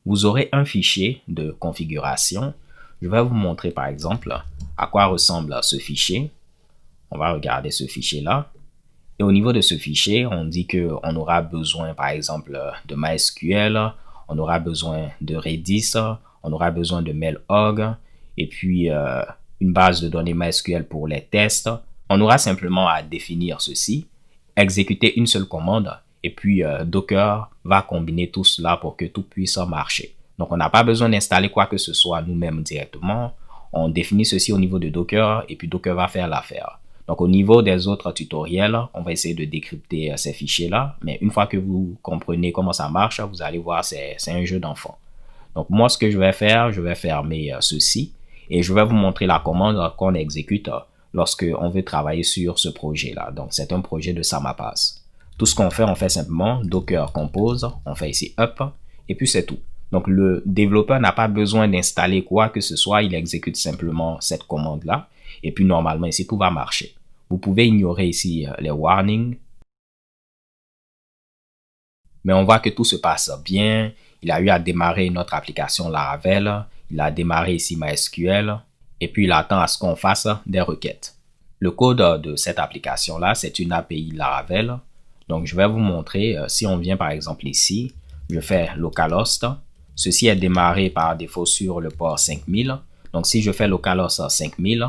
Vous aurez un fichier de configuration. Je vais vous montrer par exemple à quoi ressemble ce fichier. On va regarder ce fichier-là. Et au niveau de ce fichier, on dit qu'on aura besoin par exemple de MySQL, on aura besoin de Redis, on aura besoin de Mailhog et puis une base de données MySQL pour les tests. On aura simplement à définir ceci, exécuter une seule commande et puis Docker va combiner tout cela pour que tout puisse marcher. Donc on n'a pas besoin d'installer quoi que ce soit nous-mêmes directement. On définit ceci au niveau de Docker et puis Docker va faire l'affaire. Donc au niveau des autres tutoriels, on va essayer de décrypter ces fichiers-là. Mais une fois que vous comprenez comment ça marche, vous allez voir, c'est un jeu d'enfant. Donc moi, ce que je vais faire, je vais fermer ceci et je vais vous montrer la commande qu'on exécute lorsque on veut travailler sur ce projet-là. Donc c'est un projet de Samapas. Tout ce qu'on fait, on fait simplement Docker compose, on fait ici up et puis c'est tout. Donc le développeur n'a pas besoin d'installer quoi que ce soit, il exécute simplement cette commande-là et puis normalement ici tout va marcher. Vous pouvez ignorer ici les warnings, mais on voit que tout se passe bien. Il a eu à démarrer notre application Laravel, il a démarré ici MySQL et puis il attend à ce qu'on fasse des requêtes. Le code de cette application-là, c'est une API Laravel. Donc je vais vous montrer, si on vient par exemple ici, je fais localhost. Ceci est démarré par défaut sur le port 5000. Donc si je fais localhost 5000,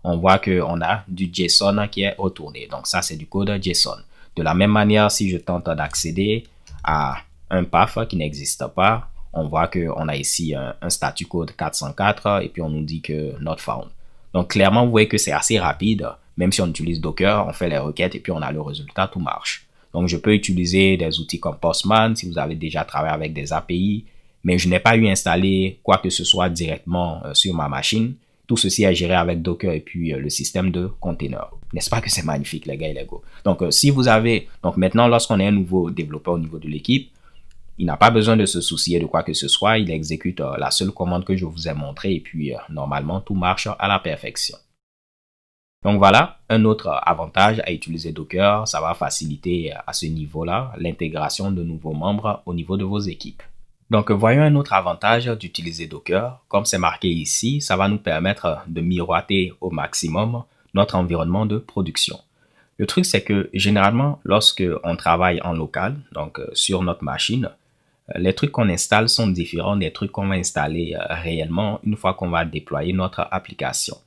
on voit qu'on a du JSON qui est retourné. Donc ça, c'est du code JSON. De la même manière, si je tente d'accéder à un path qui n'existe pas, on voit qu'on a ici un statut code 404 et puis on nous dit que not found. Donc clairement, vous voyez que c'est assez rapide. Même si on utilise Docker, on fait les requêtes et puis on a le résultat, tout marche. Donc je peux utiliser des outils comme Postman si vous avez déjà travaillé avec des API, mais je n'ai pas eu installé quoi que ce soit directement sur ma machine. Tout ceci est géré avec Docker et puis le système de container. N'est-ce pas que c'est magnifique, les gars et les go? Donc, si vous avez, donc maintenant, lorsqu'on est un nouveau développeur au niveau de l'équipe, il n'a pas besoin de se soucier de quoi que ce soit. Il exécute la seule commande que je vous ai montrée et puis normalement, tout marche à la perfection. Donc voilà, un autre avantage à utiliser Docker, ça va faciliter à ce niveau-là l'intégration de nouveaux membres au niveau de vos équipes. Donc, voyons un autre avantage d'utiliser Docker. Comme c'est marqué ici, ça va nous permettre de miroiter au maximum notre environnement de production. Le truc, c'est que généralement, lorsque on travaille en local, donc sur notre machine, les trucs qu'on installe sont différents des trucs qu'on va installer réellement une fois qu'on va déployer notre application.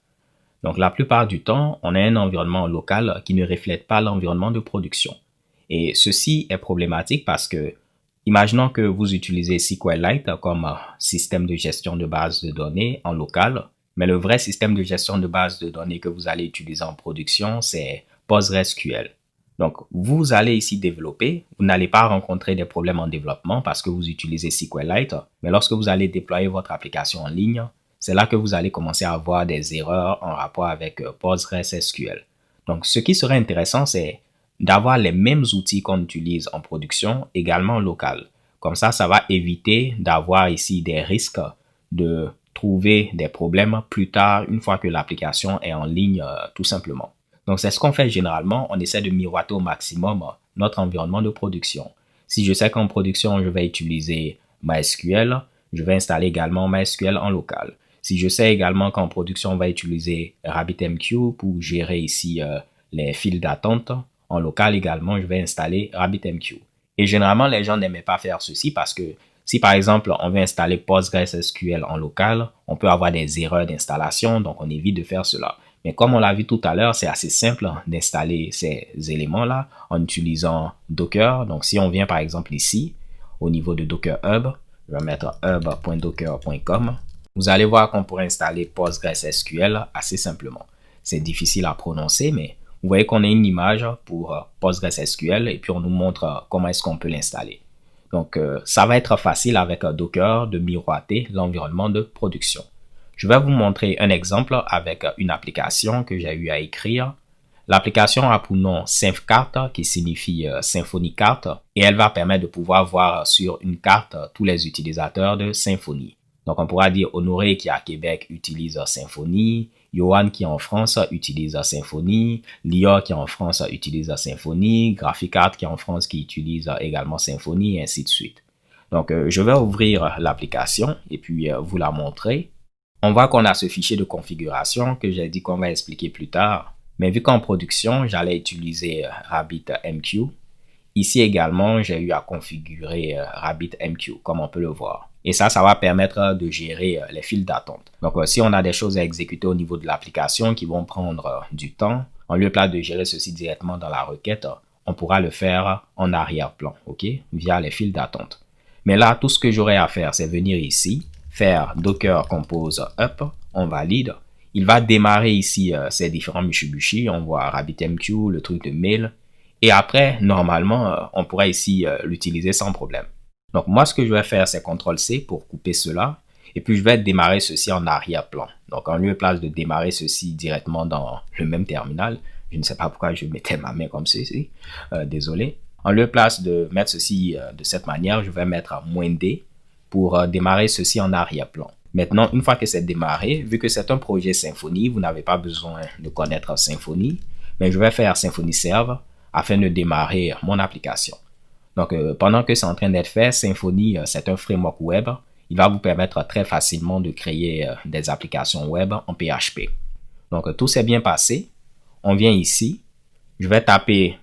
Donc, la plupart du temps, on a un environnement local qui ne reflète pas l'environnement de production. Et ceci est problématique parce que imaginons que vous utilisez SQLite comme système de gestion de base de données en local, mais le vrai système de gestion de base de données que vous allez utiliser en production, c'est PostgreSQL. Donc, vous allez ici développer, vous n'allez pas rencontrer des problèmes en développement parce que vous utilisez SQLite, mais lorsque vous allez déployer votre application en ligne, c'est là que vous allez commencer à avoir des erreurs en rapport avec PostgreSQL. Donc, ce qui serait intéressant, c'est d'avoir les mêmes outils qu'on utilise en production également local. Comme ça va éviter d'avoir ici des risques de trouver des problèmes plus tard une fois que l'application est en ligne tout simplement. Donc c'est ce qu'on fait généralement, on essaie de miroiter au maximum notre environnement de production. Si je sais qu'en production je vais utiliser MySQL, je vais installer également MySQL en local. Si je sais également qu'en production on va utiliser RabbitMQ pour gérer ici les files d'attente, en local également, je vais installer RabbitMQ. Et généralement, les gens n'aimaient pas faire ceci parce que si par exemple, on veut installer PostgreSQL en local, on peut avoir des erreurs d'installation, donc on évite de faire cela. Mais comme on l'a vu tout à l'heure, c'est assez simple d'installer ces éléments-là en utilisant Docker. Donc, si on vient par exemple ici, au niveau de Docker Hub, je vais mettre hub.docker.com. Vous allez voir qu'on pourrait installer PostgreSQL assez simplement. C'est difficile à prononcer, mais vous voyez qu'on a une image pour PostgreSQL et puis on nous montre comment est-ce qu'on peut l'installer. Donc, ça va être facile avec Docker de miroiter l'environnement de production. Je vais vous montrer un exemple avec une application que j'ai eu à écrire. L'application a pour nom SymphCart qui signifie Symfony Carte et elle va permettre de pouvoir voir sur une carte tous les utilisateurs de Symfony. Donc, on pourra dire Honoré qui est à Québec utilise Symfony, Johan qui est en France utilise Symfony, Lior qui est en France utilise Symfony, Graphic Art qui est en France qui utilise également Symfony et ainsi de suite. Donc je vais ouvrir l'application et puis vous la montrer. On voit qu'on a ce fichier de configuration que j'ai dit qu'on va expliquer plus tard. Mais vu qu'en production, j'allais utiliser RabbitMQ, ici également, j'ai eu à configurer RabbitMQ, comme on peut le voir. Et ça va permettre de gérer les files d'attente. Donc, si on a des choses à exécuter au niveau de l'application qui vont prendre du temps, en lieu de gérer ceci directement dans la requête, on pourra le faire en arrière-plan, ok, via les files d'attente. Mais là, tout ce que j'aurai à faire, c'est venir ici, faire docker compose up, on valide. Il va démarrer ici ces différents Mitsubishi. On voit RabbitMQ, le truc de mail. Et après, normalement, on pourra ici l'utiliser sans problème. Donc moi, ce que je vais faire, c'est CTRL-C pour couper cela. Et puis, je vais démarrer ceci en arrière-plan. Donc, en lieu de place de démarrer ceci directement dans le même terminal, je ne sais pas pourquoi je mettais ma main comme ceci. Désolé. En lieu de place de mettre ceci de cette manière, je vais mettre -D pour démarrer ceci en arrière-plan. Maintenant, une fois que c'est démarré, vu que c'est un projet Symfony, vous n'avez pas besoin de connaître Symfony, mais je vais faire Symfony Serve afin de démarrer mon application. Donc, pendant que c'est en train d'être fait, Symfony, c'est un framework web. Il va vous permettre très facilement de créer des applications web en PHP. Donc, tout s'est bien passé. On vient ici. Je vais taper,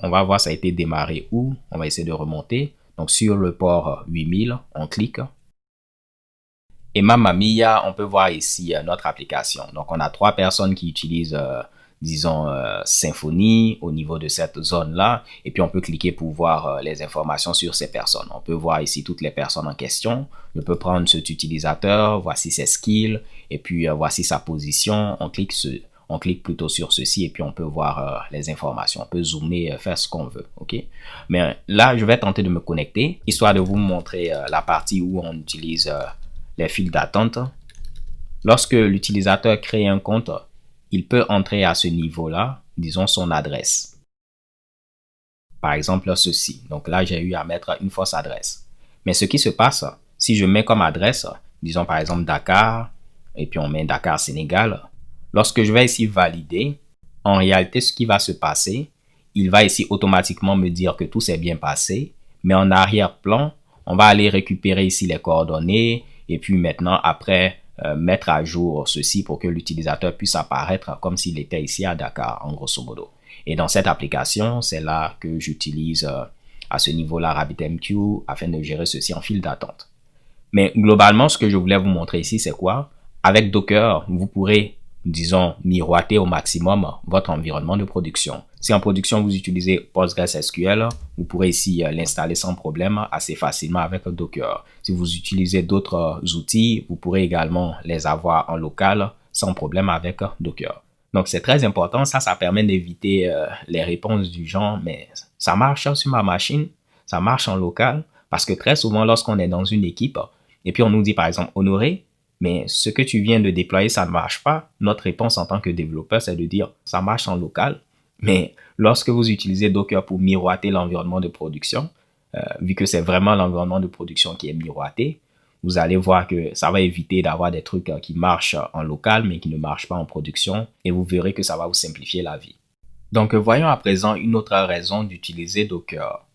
on va voir ça a été démarré où. On va essayer de remonter. Donc, sur le port 8000, on clique. Et mamma mia, on peut voir ici notre application. Donc, on a 3 personnes qui utilisent, disons, Symfony au niveau de cette zone-là. Et puis, on peut cliquer pour voir les informations sur ces personnes. On peut voir ici toutes les personnes en question. Je peux prendre cet utilisateur, voici ses skills, et puis voici sa position. On clique plutôt sur ceci et puis on peut voir les informations. On peut zoomer, faire ce qu'on veut, ok? Mais là, je vais tenter de me connecter, histoire de vous montrer la partie où on utilise les files d'attente. Lorsque l'utilisateur crée un compte, il peut entrer à ce niveau-là, disons son adresse. Par exemple, ceci. Donc là, j'ai eu à mettre une fausse adresse. Mais ce qui se passe, si je mets comme adresse, disons par exemple Dakar, et puis on met Dakar Sénégal, lorsque je vais ici valider, en réalité, ce qui va se passer, il va ici automatiquement me dire que tout s'est bien passé, mais en arrière-plan, on va aller récupérer ici les coordonnées, et puis maintenant, après, mettre à jour ceci pour que l'utilisateur puisse apparaître comme s'il était ici à Dakar, en grosso modo. Et dans cette application, c'est là que j'utilise à ce niveau-là RabbitMQ afin de gérer ceci en file d'attente. Mais globalement, ce que je voulais vous montrer ici, c'est quoi? Avec Docker, vous pourrez, disons, miroiter au maximum votre environnement de production. Si en production, vous utilisez PostgreSQL, vous pourrez ici l'installer sans problème assez facilement avec Docker. Si vous utilisez d'autres outils, vous pourrez également les avoir en local sans problème avec Docker. Donc, c'est très important. Ça permet d'éviter les réponses du genre, mais ça marche sur ma machine, ça marche en local. Parce que très souvent, lorsqu'on est dans une équipe, et puis on nous dit par exemple, Honoré, mais ce que tu viens de déployer, ça ne marche pas. Notre réponse en tant que développeur, c'est de dire, ça marche en local. Mais lorsque vous utilisez Docker pour miroiter l'environnement de production, vu que c'est vraiment l'environnement de production qui est miroité, vous allez voir que ça va éviter d'avoir des trucs qui marchent en local, mais qui ne marchent pas en production. Et vous verrez que ça va vous simplifier la vie. Donc, voyons à présent une autre raison d'utiliser Docker.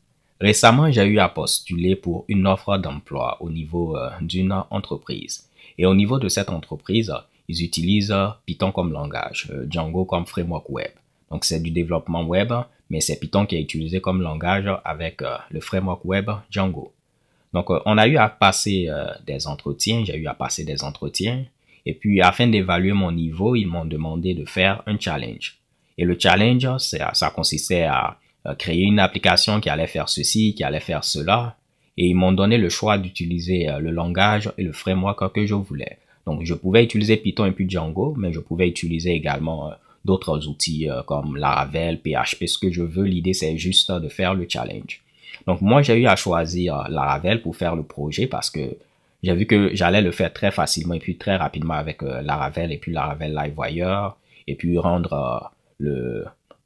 Récemment, j'ai eu à postuler pour une offre d'emploi au niveau d'une entreprise. Et au niveau de cette entreprise, ils utilisent Python comme langage, Django comme framework web. Donc, c'est du développement web, mais c'est Python qui est utilisé comme langage avec le framework web Django. Donc, on a eu à passer des entretiens, j'ai eu à passer des entretiens. Et puis, afin d'évaluer mon niveau, ils m'ont demandé de faire un challenge. Et le challenge, ça consistait à créer une application qui allait faire ceci, qui allait faire cela. Et ils m'ont donné le choix d'utiliser le langage et le framework que je voulais. Donc, je pouvais utiliser Python et puis Django, mais je pouvais utiliser également d'autres outils comme Laravel, PHP, ce que je veux. L'idée, c'est juste de faire le challenge. Donc, moi, j'ai eu à choisir Laravel pour faire le projet parce que j'ai vu que j'allais le faire très facilement et puis très rapidement avec Laravel et puis Laravel Livewire et puis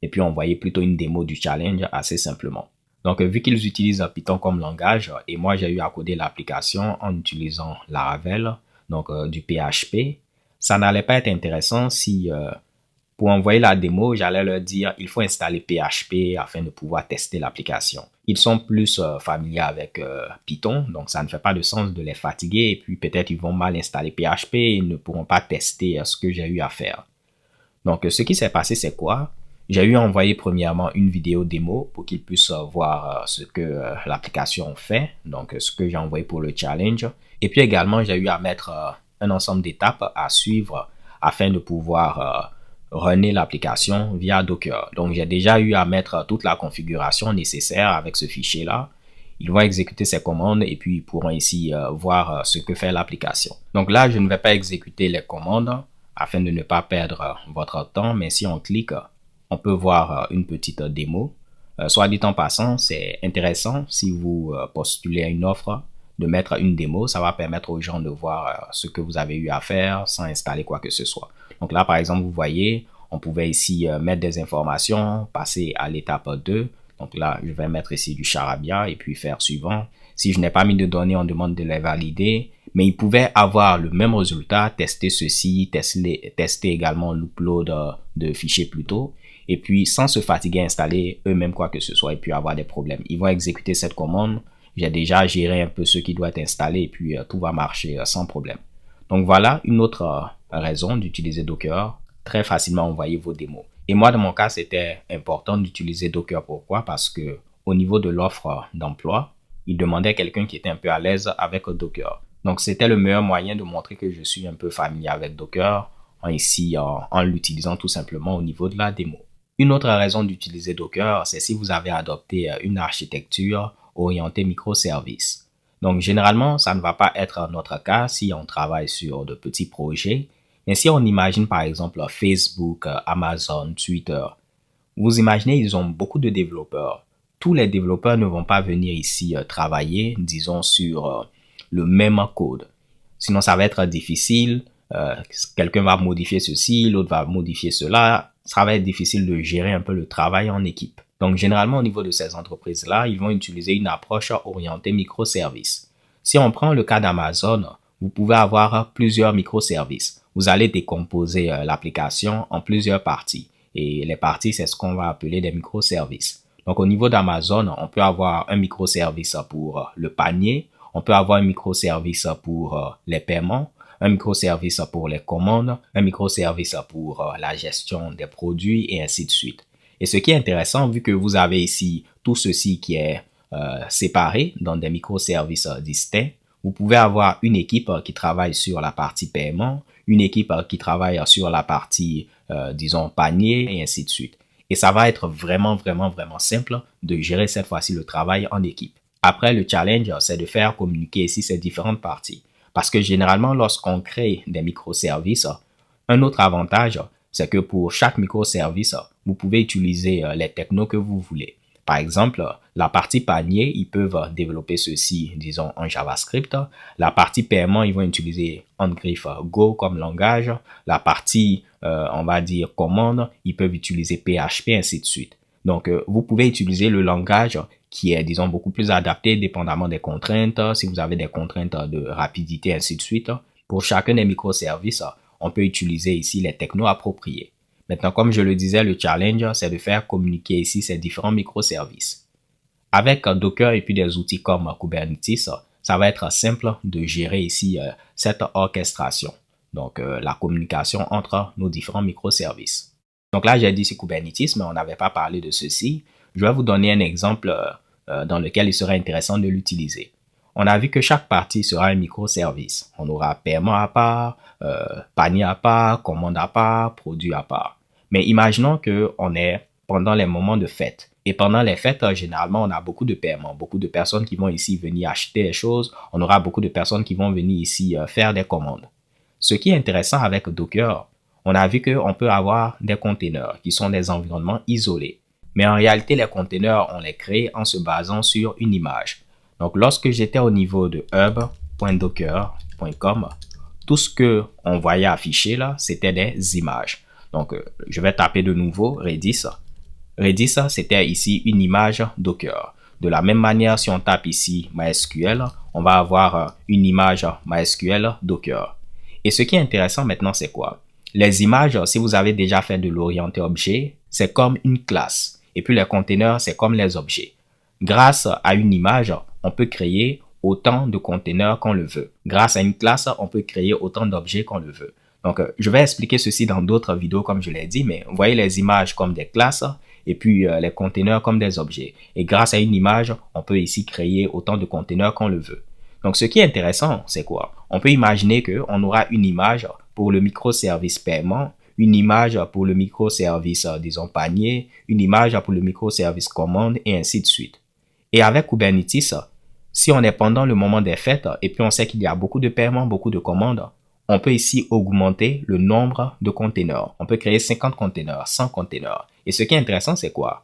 et puis envoyer plutôt une démo du challenge assez simplement. Donc, vu qu'ils utilisent Python comme langage, et moi, j'ai eu à coder l'application en utilisant Laravel, donc du PHP, ça n'allait pas être intéressant si pour envoyer la démo, j'allais leur dire il faut installer PHP afin de pouvoir tester l'application. Ils sont plus familiers avec Python, donc ça ne fait pas de sens de les fatiguer et puis peut-être ils vont mal installer PHP et ils ne pourront pas tester ce que j'ai eu à faire. Donc ce qui s'est passé, c'est quoi? J'ai eu à envoyer premièrement une vidéo démo pour qu'ils puissent voir ce que l'application fait, donc ce que j'ai envoyé pour le challenge. Et puis également, j'ai eu à mettre un ensemble d'étapes à suivre afin de pouvoir runner l'application via Docker. Donc, j'ai déjà eu à mettre toute la configuration nécessaire avec ce fichier-là. Ils vont exécuter ces commandes et puis ils pourront ici voir ce que fait l'application. Donc là, je ne vais pas exécuter les commandes afin de ne pas perdre votre temps, mais si on clique, on peut voir une petite démo. Soit dit en passant, c'est intéressant si vous postulez à une offre de mettre une démo. Ça va permettre aux gens de voir ce que vous avez eu à faire sans installer quoi que ce soit. Donc là, par exemple, vous voyez, on pouvait ici mettre des informations, passer à l'étape 2. Donc là, je vais mettre ici du charabia et puis faire suivant. Si je n'ai pas mis de données, on demande de les valider. Mais ils pouvaient avoir le même résultat, tester ceci, tester également l'upload de fichiers plus tôt. Et puis, sans se fatiguer à installer eux-mêmes quoi que ce soit et puis avoir des problèmes. Ils vont exécuter cette commande. J'ai déjà géré un peu ce qui doit être installé et puis tout va marcher sans problème. Donc voilà une autre raison d'utiliser Docker. Très facilement envoyer vos démos. Et moi, dans mon cas, c'était important d'utiliser Docker. Pourquoi? Parce que au niveau de l'offre d'emploi, il demandait quelqu'un qui était un peu à l'aise avec Docker. Donc, c'était le meilleur moyen de montrer que je suis un peu familier avec Docker en l'utilisant tout simplement au niveau de la démo. Une autre raison d'utiliser Docker, c'est si vous avez adopté une architecture orientée microservices. Donc, généralement, ça ne va pas être notre cas si on travaille sur de petits projets. Mais si on imagine par exemple Facebook, Amazon, Twitter, vous imaginez, ils ont beaucoup de développeurs. Tous les développeurs ne vont pas venir ici travailler, disons, sur le même code. Sinon, ça va être difficile. Quelqu'un va modifier ceci, l'autre va modifier cela. Ça va être difficile de gérer un peu le travail en équipe. Donc, généralement, au niveau de ces entreprises-là, ils vont utiliser une approche orientée microservices. Si on prend le cas d'Amazon, vous pouvez avoir plusieurs microservices. Vous allez décomposer l'application en plusieurs parties. Et les parties, c'est ce qu'on va appeler des microservices. Donc, au niveau d'Amazon, on peut avoir un microservice pour le panier. On peut avoir un microservice pour les paiements, un microservice pour les commandes, un microservice pour la gestion des produits et ainsi de suite. Et ce qui est intéressant, vu que vous avez ici tout ceci qui est séparé dans des microservices distincts, vous pouvez avoir une équipe qui travaille sur la partie paiement, une équipe qui travaille sur la partie, disons, panier et ainsi de suite. Et ça va être vraiment simple de gérer cette fois-ci le travail en équipe. Après, le challenge, c'est de faire communiquer ici ces différentes parties. Parce que généralement, lorsqu'on crée des microservices, un autre avantage, c'est que pour chaque microservice, vous pouvez utiliser les technos que vous voulez. Par exemple, la partie panier, ils peuvent développer ceci, disons, en JavaScript. La partie paiement, ils vont utiliser Handgriff Go comme langage. La partie, on va dire, commande, ils peuvent utiliser PHP, ainsi de suite. Donc, vous pouvez utiliser le langage qui est, disons, beaucoup plus adapté dépendamment des contraintes. Si vous avez des contraintes de rapidité, ainsi de suite. Pour chacun des microservices, on peut utiliser ici les technos appropriés. Maintenant, comme je le disais, le challenge, c'est de faire communiquer ici ces différents microservices. Avec Docker et puis des outils comme Kubernetes, ça va être simple de gérer ici cette orchestration. Donc, la communication entre nos différents microservices. Donc là, j'ai dit c'est Kubernetes, mais on n'avait pas parlé de ceci. Je vais vous donner un exemple dans lequel il serait intéressant de l'utiliser. On a vu que chaque partie sera un microservice. On aura paiement à part, panier à part, commande à part, produit à part. Mais imaginons qu'on est pendant les moments de fête. Et pendant les fêtes, généralement, on a beaucoup de paiements, beaucoup de personnes qui vont ici venir acheter des choses. On aura beaucoup de personnes qui vont venir ici faire des commandes. Ce qui est intéressant avec Docker, on a vu qu'on peut avoir des containers qui sont des environnements isolés. Mais en réalité, les containers, on les crée en se basant sur une image. Donc, lorsque j'étais au niveau de hub.docker.com, tout ce que on voyait affiché là, c'était des images. Donc, je vais taper de nouveau Redis. Redis, c'était ici une image Docker. De la même manière, si on tape ici MySQL, on va avoir une image MySQL Docker. Et ce qui est intéressant maintenant, c'est quoi? Les images, si vous avez déjà fait de l'orienté objet, c'est comme une classe. Et puis les containers, c'est comme les objets. Grâce à une image, on peut créer autant de containers qu'on le veut. Grâce à une classe, on peut créer autant d'objets qu'on le veut. Donc, je vais expliquer ceci dans d'autres vidéos comme je l'ai dit, mais vous voyez les images comme des classes et puis les containers comme des objets. Et grâce à une image, on peut ici créer autant de containers qu'on le veut. Donc, ce qui est intéressant, c'est quoi? On peut imaginer qu'on aura une image pour le microservice paiement, une image pour le microservice, disons, panier, une image pour le microservice commande et ainsi de suite. Et avec Kubernetes, si on est pendant le moment des fêtes et puis on sait qu'il y a beaucoup de paiements, beaucoup de commandes, on peut ici augmenter le nombre de containers. On peut créer 50 containers, 100 containers. Et ce qui est intéressant, c'est quoi?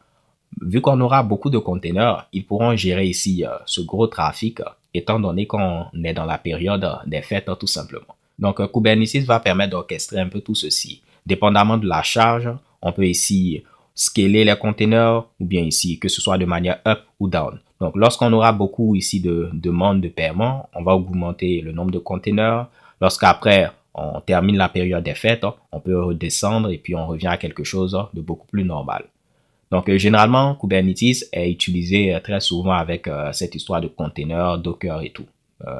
Vu qu'on aura beaucoup de containers, ils pourront gérer ici ce gros trafic, étant donné qu'on est dans la période des fêtes tout simplement. Donc, Kubernetes va permettre d'orchestrer un peu tout ceci. Dépendamment de la charge, on peut ici scaler les containers ou bien ici, que ce soit de manière up ou down. Donc, lorsqu'on aura beaucoup ici de demandes de paiement, on va augmenter le nombre de containers. Lorsqu'après, on termine la période des fêtes, on peut redescendre et puis on revient à quelque chose de beaucoup plus normal. Donc, généralement, Kubernetes est utilisé très souvent avec cette histoire de containers, Docker et tout.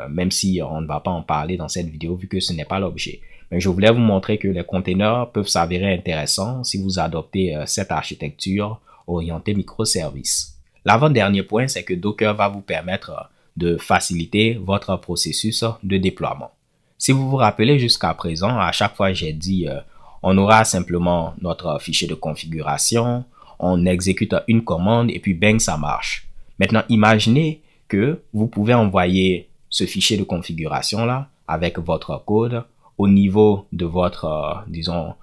Même si on ne va pas en parler dans cette vidéo vu que ce n'est pas l'objet. Mais je voulais vous montrer que les containers peuvent s'avérer intéressants si vous adoptez cette architecture orientée microservices. L'avant-dernier point, c'est que Docker va vous permettre de faciliter votre processus de déploiement. Si vous vous rappelez jusqu'à présent, à chaque fois j'ai dit on aura simplement notre fichier de configuration, on exécute une commande et puis bang, ça marche. Maintenant, imaginez que vous pouvez envoyer ce fichier de configuration là avec votre code au niveau de votre, disons,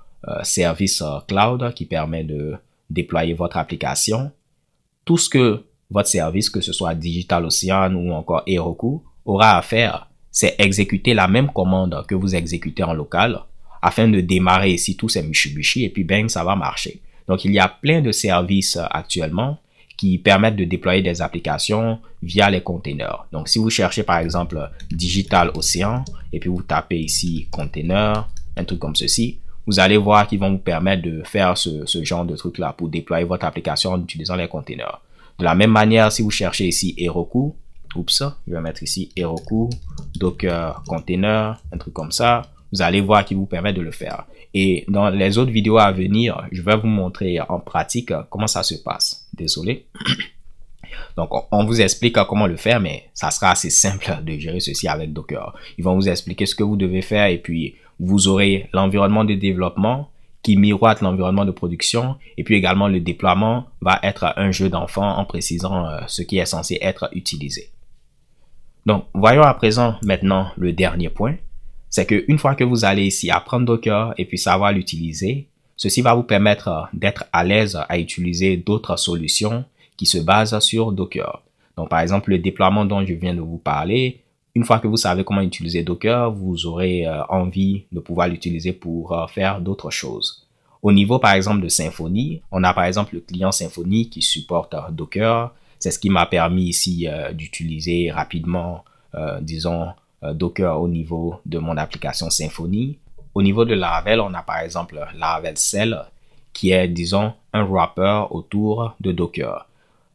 service cloud qui permet de déployer votre application. Tout ce que votre service, que ce soit DigitalOcean ou encore Heroku, aura à faire, c'est exécuter la même commande que vous exécutez en local afin de démarrer ici tous ces Mitsubishi et puis bang, ça va marcher. Donc, il y a plein de services actuellement qui permettent de déployer des applications via les containers. Donc, si vous cherchez par exemple DigitalOcean et puis vous tapez ici container, un truc comme ceci, vous allez voir qu'ils vont vous permettre de faire ce genre de truc là pour déployer votre application en utilisant les containers. De la même manière, si vous cherchez ici Heroku, oups, je vais mettre ici Heroku, Docker Container, un truc comme ça, vous allez voir qu'il vous permet de le faire. Et dans les autres vidéos à venir, je vais vous montrer en pratique comment ça se passe. Désolé. Donc, on vous explique comment le faire, mais ça sera assez simple de gérer ceci avec Docker. Ils vont vous expliquer ce que vous devez faire et puis vous aurez l'environnement de développement qui miroite l'environnement de production et puis également le déploiement va être un jeu d'enfant en précisant ce qui est censé être utilisé. Donc, voyons à présent maintenant le dernier point. C'est qu'une fois que vous allez ici apprendre Docker et puis savoir l'utiliser, ceci va vous permettre d'être à l'aise à utiliser d'autres solutions qui se basent sur Docker. Donc, par exemple, le déploiement dont je viens de vous parler, une fois que vous savez comment utiliser Docker, vous aurez envie de pouvoir l'utiliser pour faire d'autres choses. Au niveau, par exemple, de Symfony, on a par exemple le client Symfony qui supporte Docker. C'est ce qui m'a permis ici d'utiliser rapidement, disons, Docker au niveau de mon application Symfony. Au niveau de Laravel, on a par exemple Laravel Cell qui est, disons, un wrapper autour de Docker.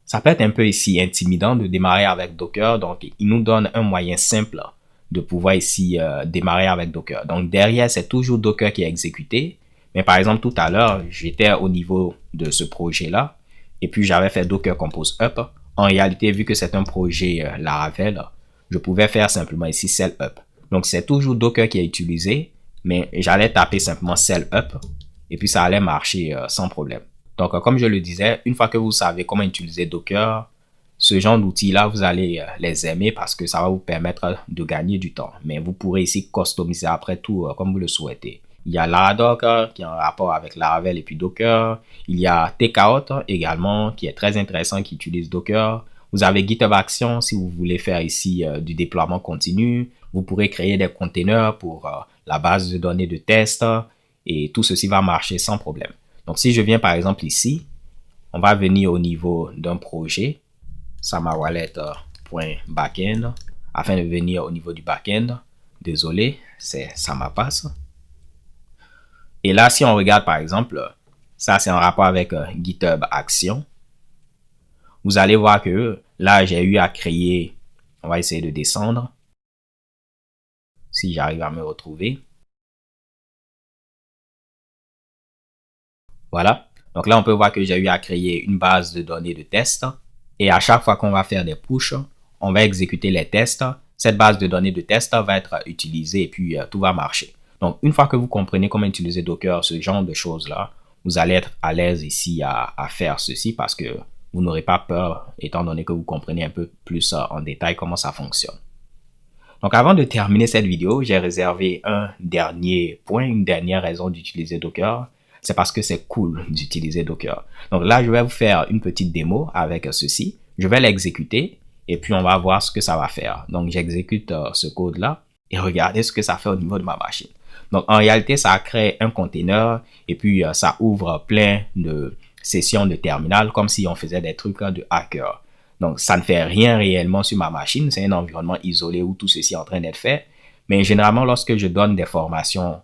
Ça peut être un peu ici intimidant de démarrer avec Docker, donc il nous donne un moyen simple de pouvoir ici démarrer avec Docker. Donc derrière, c'est toujours Docker qui est exécuté, mais par exemple tout à l'heure, j'étais au niveau de ce projet-là, et puis j'avais fait Docker Compose Up. En réalité, vu que c'est un projet Laravel, je pouvais faire simplement ici Cell Up. Donc c'est toujours Docker qui est utilisé, mais j'allais taper simplement Cell Up, et puis ça allait marcher sans problème. Donc, comme je le disais, une fois que vous savez comment utiliser Docker, ce genre d'outils-là, vous allez les aimer parce que ça va vous permettre de gagner du temps. Mais vous pourrez ici customiser après tout comme vous le souhaitez. Il y a Laradocker qui est en rapport avec Laravel et puis Docker. Il y a Takeout également qui est très intéressant qui utilise Docker. Vous avez GitHub Action si vous voulez faire ici du déploiement continu. Vous pourrez créer des containers pour la base de données de test et tout ceci va marcher sans problème. Donc, si je viens par exemple ici, on va venir au niveau d'un projet, samawallet.backend, afin de venir au niveau du backend. désolé, ça m'a passe. Et là, si on regarde par exemple, ça c'est en rapport avec GitHub Action. Vous allez voir que là, j'ai eu à créer, on va essayer de descendre, si j'arrive à me retrouver. Voilà. Donc là, on peut voir que j'ai eu à créer une base de données de tests. Et à chaque fois qu'on va faire des pushes, on va exécuter les tests. Cette base de données de tests va être utilisée et puis tout va marcher. Donc, une fois que vous comprenez comment utiliser Docker, ce genre de choses-là, vous allez être à l'aise ici à faire ceci parce que vous n'aurez pas peur étant donné que vous comprenez un peu plus en détail comment ça fonctionne. Donc, avant de terminer cette vidéo, j'ai réservé un dernier point, une dernière raison d'utiliser Docker. C'est parce que c'est cool d'utiliser Docker. Donc là, je vais vous faire une petite démo avec ceci. Je vais l'exécuter et puis on va voir ce que ça va faire. Donc, j'exécute ce code-là et regardez ce que ça fait au niveau de ma machine. Donc, en réalité, ça crée un container et puis ça ouvre plein de sessions de terminal comme si on faisait des trucs de hacker. Donc, ça ne fait rien réellement sur ma machine. C'est un environnement isolé où tout ceci est en train d'être fait. Mais généralement, lorsque je donne des formations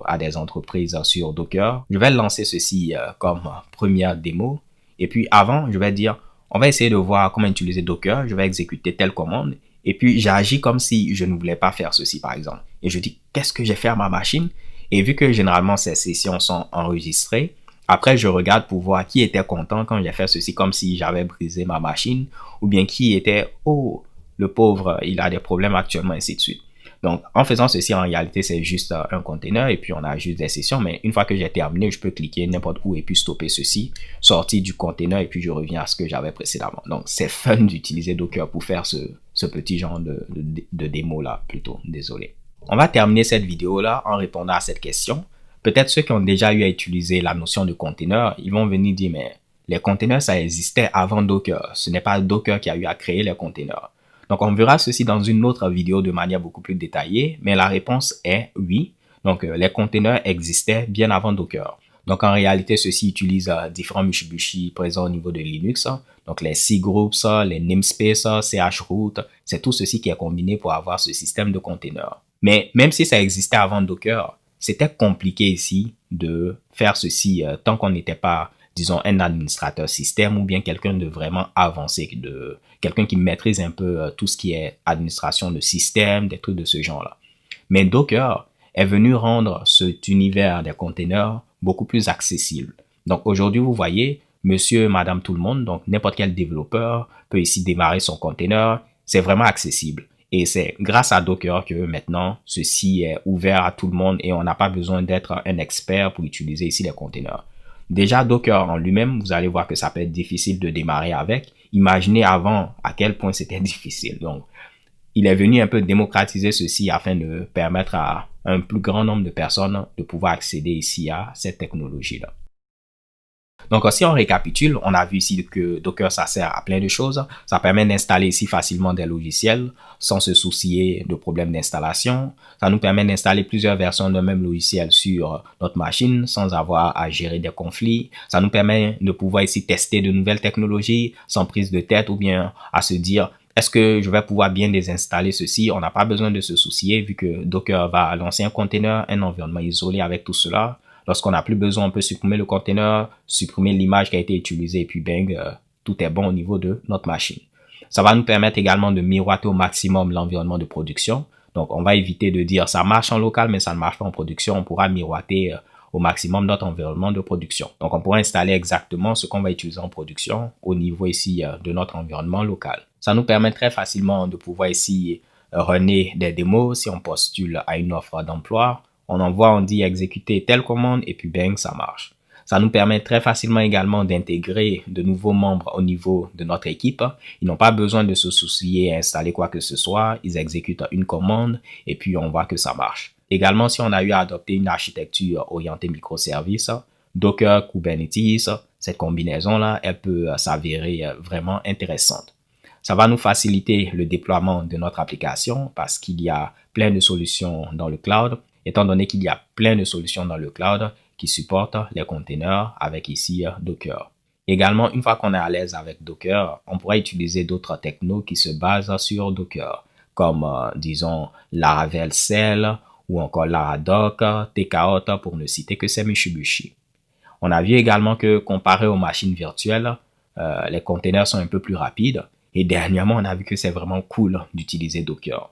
à des entreprises sur Docker, je vais lancer ceci comme première démo. Et puis avant, je vais dire, on va essayer de voir comment utiliser Docker. Je vais exécuter telle commande. Et puis, j'agis comme si je ne voulais pas faire ceci, par exemple. Et je dis, qu'est-ce que j'ai fait à ma machine? Et vu que généralement, ces sessions sont enregistrées, après, je regarde pour voir qui était content quand j'ai fait ceci, comme si j'avais brisé ma machine, ou bien qui était, oh, le pauvre, il a des problèmes actuellement, ainsi de suite. Donc, en faisant ceci, en réalité, c'est juste un container et puis on a juste des sessions. Mais une fois que j'ai terminé, je peux cliquer n'importe où et puis stopper ceci, sortir du container et puis je reviens à ce que j'avais précédemment. Donc, c'est fun d'utiliser Docker pour faire ce petit genre de démo là, plutôt. Désolé. On va terminer cette vidéo là en répondant à cette question. Peut-être ceux qui ont déjà eu à utiliser la notion de container, ils vont venir dire, mais les containers, ça existait avant Docker. Ce n'est pas Docker qui a eu à créer les containers. Donc, on verra ceci dans une autre vidéo de manière beaucoup plus détaillée, mais la réponse est oui. Donc, les containers existaient bien avant Docker. Donc, en réalité, ceci utilise différents Mitsubishi présents au niveau de Linux. Donc, les cgroups, les namespaces, chroot, c'est tout ceci qui est combiné pour avoir ce système de containers. Mais même si ça existait avant Docker, c'était compliqué ici de faire ceci tant qu'on n'était pas, disons, un administrateur système ou bien quelqu'un de vraiment avancé, quelqu'un qui maîtrise un peu tout ce qui est administration de système, des trucs de ce genre-là. Mais Docker est venu rendre cet univers des containers beaucoup plus accessible. Donc aujourd'hui, vous voyez, monsieur, madame, tout le monde, donc n'importe quel développeur peut ici démarrer son container. C'est vraiment accessible. Et c'est grâce à Docker que maintenant, ceci est ouvert à tout le monde et on n'a pas besoin d'être un expert pour utiliser ici les containers. Déjà, Docker en lui-même, vous allez voir que ça peut être difficile de démarrer avec. Imaginez avant à quel point c'était difficile. Donc, il est venu un peu démocratiser ceci afin de permettre à un plus grand nombre de personnes de pouvoir accéder ici à cette technologie-là. Donc, si on récapitule, on a vu ici que Docker, ça sert à plein de choses. Ça permet d'installer ici facilement des logiciels sans se soucier de problèmes d'installation. Ça nous permet d'installer plusieurs versions d'un même logiciel sur notre machine sans avoir à gérer des conflits. Ça nous permet de pouvoir ici tester de nouvelles technologies sans prise de tête ou bien à se dire, est-ce que je vais pouvoir bien désinstaller ceci? On n'a pas besoin de se soucier vu que Docker va lancer un container, un environnement isolé avec tout cela. Lorsqu'on n'a plus besoin, on peut supprimer le container, supprimer l'image qui a été utilisée et puis bang, tout est bon au niveau de notre machine. Ça va nous permettre également de miroiter au maximum l'environnement de production. Donc, on va éviter de dire ça marche en local, mais ça ne marche pas en production. On pourra miroiter au maximum notre environnement de production. Donc, on pourra installer exactement ce qu'on va utiliser en production au niveau ici de notre environnement local. Ça nous permet très facilement de pouvoir ici runner des démos si on postule à une offre d'emploi. On envoie, on dit exécuter telle commande et puis bang, ça marche. Ça nous permet très facilement également d'intégrer de nouveaux membres au niveau de notre équipe. Ils n'ont pas besoin de se soucier à installer quoi que ce soit. Ils exécutent une commande et puis on voit que ça marche. Également, si on a eu à adopter une architecture orientée microservices, Docker, Kubernetes, cette combinaison-là, elle peut s'avérer vraiment intéressante. Ça va nous faciliter le déploiement de notre application parce qu'il y a plein de solutions dans le cloud. Étant donné qu'il y a plein de solutions dans le cloud qui supportent les containers avec ici Docker. Également, une fois qu'on est à l'aise avec Docker, on pourra utiliser d'autres technos qui se basent sur Docker. comme, disons, Laravel Cell ou encore Laradoc, Tkaot, pour ne citer que ces Mitsubishi. On a vu également que comparé aux machines virtuelles, les containers sont un peu plus rapides. Et dernièrement, on a vu que c'est vraiment cool d'utiliser Docker.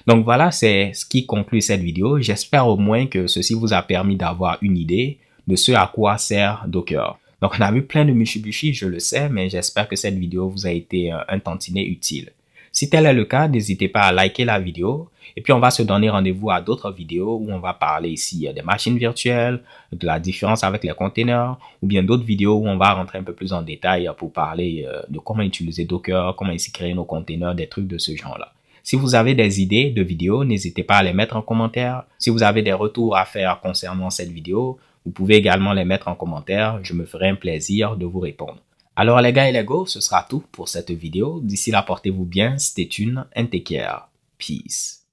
Donc voilà, c'est ce qui conclut cette vidéo. J'espère au moins que ceci vous a permis d'avoir une idée de ce à quoi sert Docker. Donc on a vu plein de Mitsubishi, je le sais, mais j'espère que cette vidéo vous a été un tantinet utile. Si tel est le cas, n'hésitez pas à liker la vidéo. Et puis on va se donner rendez-vous à d'autres vidéos où on va parler ici des machines virtuelles, de la différence avec les containers, ou bien d'autres vidéos où on va rentrer un peu plus en détail pour parler de comment utiliser Docker, comment ici créer nos containers, des trucs de ce genre-là. Si vous avez des idées de vidéos, n'hésitez pas à les mettre en commentaire. Si vous avez des retours à faire concernant cette vidéo, vous pouvez également les mettre en commentaire. Je me ferai un plaisir de vous répondre. Alors les gars et les go, ce sera tout pour cette vidéo. D'ici là, portez-vous bien, stay tuned and take care. Peace.